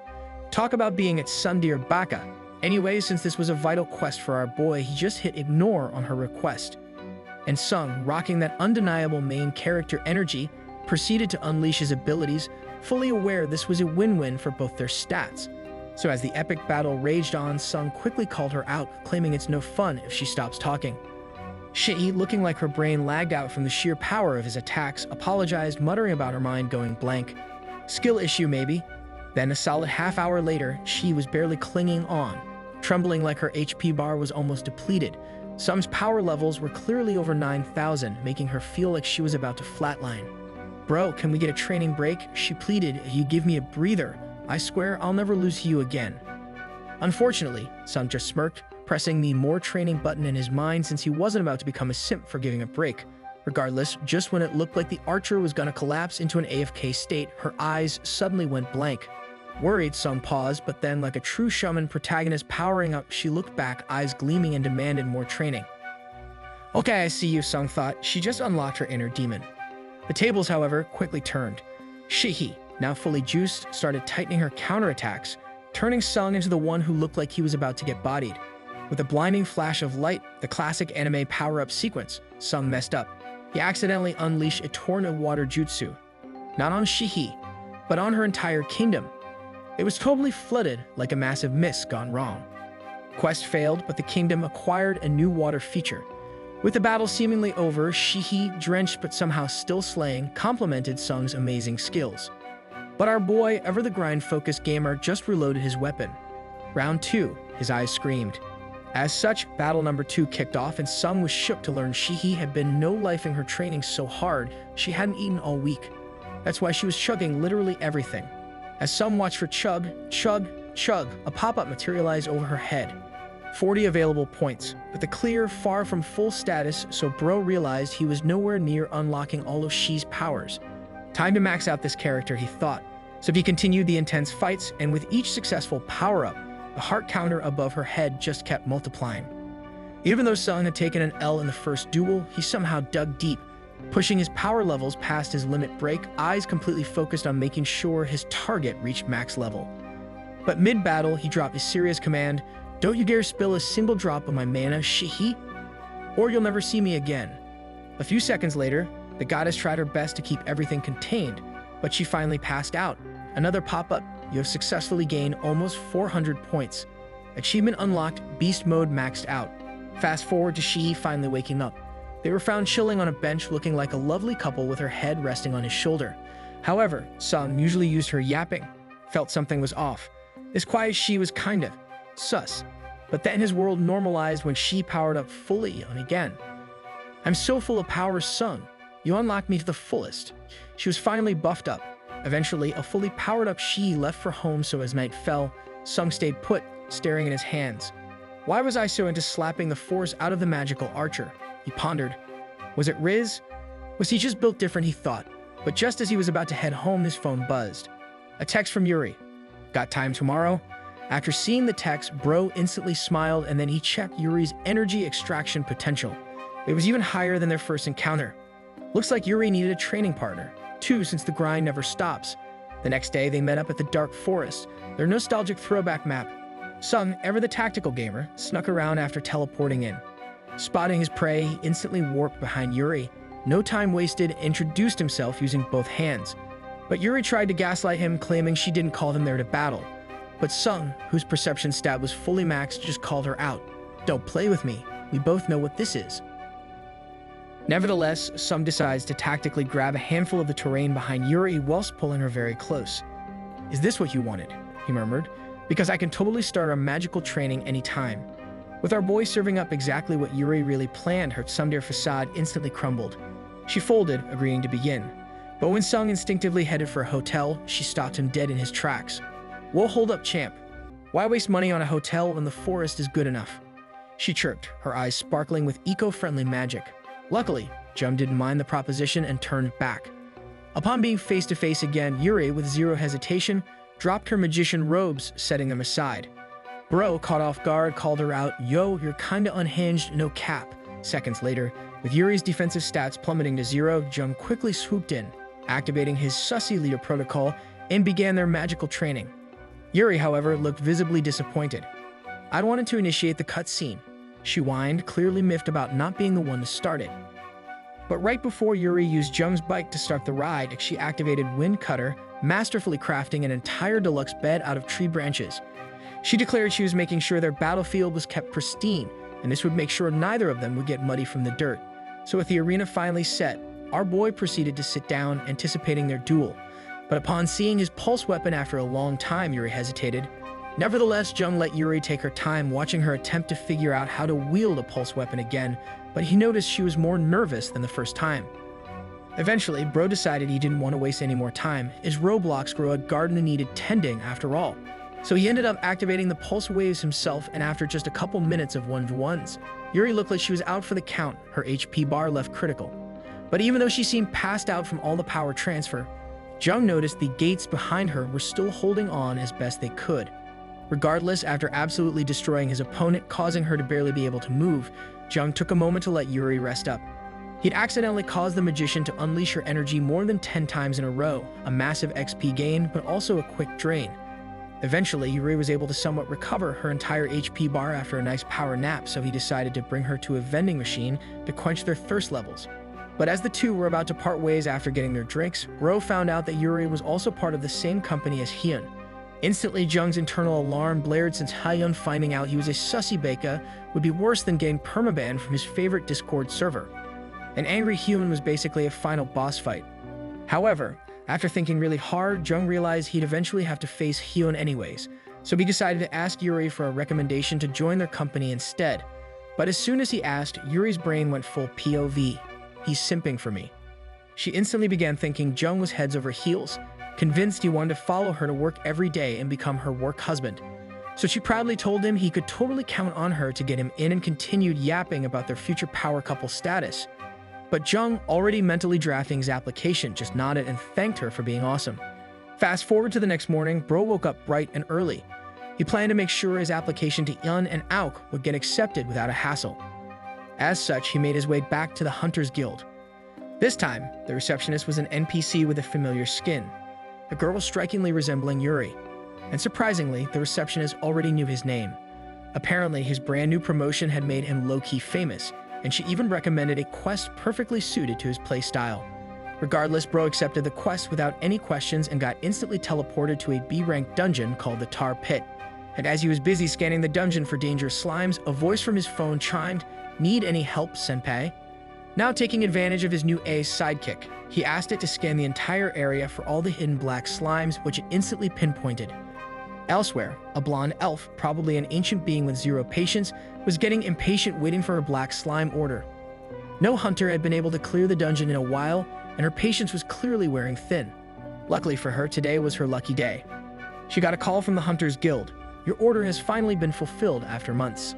Talk about being at Sundir Baka. Anyway, since this was a vital quest for our boy, he just hit ignore on her request. And Sung, rocking that undeniable main character energy, proceeded to unleash his abilities, fully aware this was a win-win for both their stats. So as the epic battle raged on, Sung quickly called her out, claiming it's no fun if she stops talking. Shi, looking like her brain lagged out from the sheer power of his attacks, apologized, muttering about her mind going blank. Skill issue, maybe. Then a solid half-hour later, Shi was barely clinging on, trembling like her HP bar was almost depleted. Sung's power levels were clearly over 9,000, making her feel like she was about to flatline. "Bro, can we get a training break?" she pleaded. "You give me a breather. I swear I'll never lose to you again." Unfortunately, Sung just smirked, pressing the more training button in his mind since he wasn't about to become a simp for giving a break. Regardless, just when it looked like the archer was gonna collapse into an AFK state, her eyes suddenly went blank. Worried, Sung paused, but then, like a true shaman protagonist powering up, she looked back, eyes gleaming, and demanded more training. "Okay, I see you," Sung thought. She just unlocked her inner demon. The tables, however, quickly turned. Shihi, now fully juiced, started tightening her counterattacks, turning Sung into the one who looked like he was about to get bodied. With a blinding flash of light, the classic anime power-up sequence, Sung messed up. He accidentally unleashed a torrent of water jutsu. Not on Shihi, but on her entire kingdom. It was totally flooded, like a massive mist gone wrong. Quest failed, but the kingdom acquired a new water feature. With the battle seemingly over, Shihi, drenched but somehow still slaying, complimented Sung's amazing skills. But our boy, ever the grind-focused gamer, just reloaded his weapon. Round 2, his eyes screamed. As such, battle number 2 kicked off, and Sung was shook to learn Shihi had been no-lifing her training so hard she hadn't eaten all week. That's why she was chugging literally everything. As Sung watched for chug, chug, chug, a pop-up materialized over her head. 40 available points, but the clear, far from full status, so bro realized he was nowhere near unlocking all of Shi's powers. Time to max out this character, he thought. So he continued the intense fights, and with each successful power-up, the heart counter above her head just kept multiplying. Even though Sung had taken an L in the first duel, he somehow dug deep, pushing his power levels past his limit break, eyes completely focused on making sure his target reached max level. But mid-battle, he dropped a serious command: "Don't you dare spill a single drop of my mana, Shihi, or you'll never see me again." A few seconds later, the goddess tried her best to keep everything contained, but she finally passed out. Another pop-up: "You have successfully gained almost 400 points. Achievement unlocked, beast mode maxed out." Fast forward to Shihi finally waking up. They were found chilling on a bench looking like a lovely couple with her head resting on his shoulder. However, Sung, usually used her yapping, felt something was off. This quiet Shi was kind of sus. But then his world normalized when Shi powered up fully on again. "I'm so full of power, Sung. You unlocked me to the fullest." She was finally buffed up. Eventually, a fully powered-up Shi left for home, so as night fell, Sung stayed put, staring at his hands. Why was I so into slapping the force out of the magical archer? He pondered. Was it Riz? Was he just built different, he thought. But just as he was about to head home, his phone buzzed. A text from Yuri. "Got time tomorrow?" After seeing the text, bro instantly smiled, and then he checked Yuri's energy extraction potential. It was even higher than their first encounter. Looks like Yuri needed a training partner, too, since the grind never stops. The next day, they met up at the Dark Forest, their nostalgic throwback map. Sung, ever the tactical gamer, snuck around after teleporting in. Spotting his prey, he instantly warped behind Yuri. No time wasted, introduced himself using both hands. But Yuri tried to gaslight him, claiming she didn't call them there to battle. But Sung, whose perception stat was fully maxed, just called her out. "Don't play with me. We both know what this is." Nevertheless, Sung decides to tactically grab a handful of the terrain behind Yuri whilst pulling her very close. "Is this what you wanted?" he murmured. "Because I can totally start our magical training anytime." With our boy serving up exactly what Yuri really planned, her tsundere facade instantly crumbled. She folded, agreeing to begin. But when Sung instinctively headed for a hotel, she stopped him dead in his tracks. "We'll hold up, champ. Why waste money on a hotel when the forest is good enough?" She chirped, her eyes sparkling with eco-friendly magic. Luckily, Jum didn't mind the proposition and turned back. Upon being face-to-face again, Yuri, with zero hesitation, dropped her magician robes, setting them aside. Bro, caught off guard, called her out. "Yo, you're kinda unhinged, no cap." Seconds later, with Yuri's defensive stats plummeting to 0, Jum quickly swooped in, activating his sussy leader protocol, and began their magical training. Yuri, however, looked visibly disappointed. "I'd wanted to initiate the cutscene," she whined, clearly miffed about not being the one to start it. But right before Yuri used Jum's bike to start the ride, she activated Wind Cutter, masterfully crafting an entire deluxe bed out of tree branches. She declared she was making sure their battlefield was kept pristine, and this would make sure neither of them would get muddy from the dirt. So with the arena finally set, our boy proceeded to sit down, anticipating their duel. But upon seeing his pulse weapon after a long time, Yuri hesitated. Nevertheless, Jung let Yuri take her time, watching her attempt to figure out how to wield a pulse weapon again, but he noticed she was more nervous than the first time. Eventually, Bro decided he didn't want to waste any more time. His Roblox grow a garden that needed tending after all. So he ended up activating the pulse waves himself, and after just a couple minutes of 1v1s, Yuri looked like she was out for the count, her HP bar left critical. But even though she seemed passed out from all the power transfer, Jung noticed the gates behind her were still holding on as best they could. Regardless, after absolutely destroying his opponent, causing her to barely be able to move, Jung took a moment to let Yuri rest up. He'd accidentally caused the magician to unleash her energy more than 10 times in a row, a massive XP gain, but also a quick drain. Eventually, Yuri was able to somewhat recover her entire HP bar after a nice power nap, so he decided to bring her to a vending machine to quench their thirst levels. But as the two were about to part ways after getting their drinks, Ro found out that Yuri was also part of the same company as Hyun. Instantly, Jung's internal alarm blared, since Hyun finding out he was a sussy beka would be worse than getting permabanned from his favorite Discord server. An angry Hyun was basically a final boss fight. However, after thinking really hard, Jung realized he'd eventually have to face Hyun anyways, so he decided to ask Yuri for a recommendation to join their company instead. But as soon as he asked, Yuri's brain went full POV. He's simping for me. She instantly began thinking Jung was heads over heels, convinced he wanted to follow her to work every day and become her work husband. So she proudly told him he could totally count on her to get him in, and continued yapping about their future power couple status. But Jung, already mentally drafting his application, just nodded and thanked her for being awesome. Fast forward to the next morning, Bro woke up bright and early. He planned to make sure his application to Yun and Auk would get accepted without a hassle. As such, he made his way back to the Hunters Guild. This time, the receptionist was an NPC with a familiar skin, a girl strikingly resembling Yuri. And surprisingly, the receptionist already knew his name. Apparently, his brand new promotion had made him low-key famous, and she even recommended a quest perfectly suited to his playstyle. Regardless, Bro accepted the quest without any questions and got instantly teleported to a B-rank dungeon called the Tar Pit. And as he was busy scanning the dungeon for dangerous slimes, a voice from his phone chimed, "Need any help, senpai?" Now taking advantage of his new ace sidekick, he asked it to scan the entire area for all the hidden black slimes, which it instantly pinpointed. Elsewhere, a blonde elf, probably an ancient being with zero patience, was getting impatient waiting for her black slime order. No hunter had been able to clear the dungeon in a while, and her patience was clearly wearing thin. Luckily for her, today was her lucky day. She got a call from the Hunters Guild. "Your order has finally been fulfilled after months."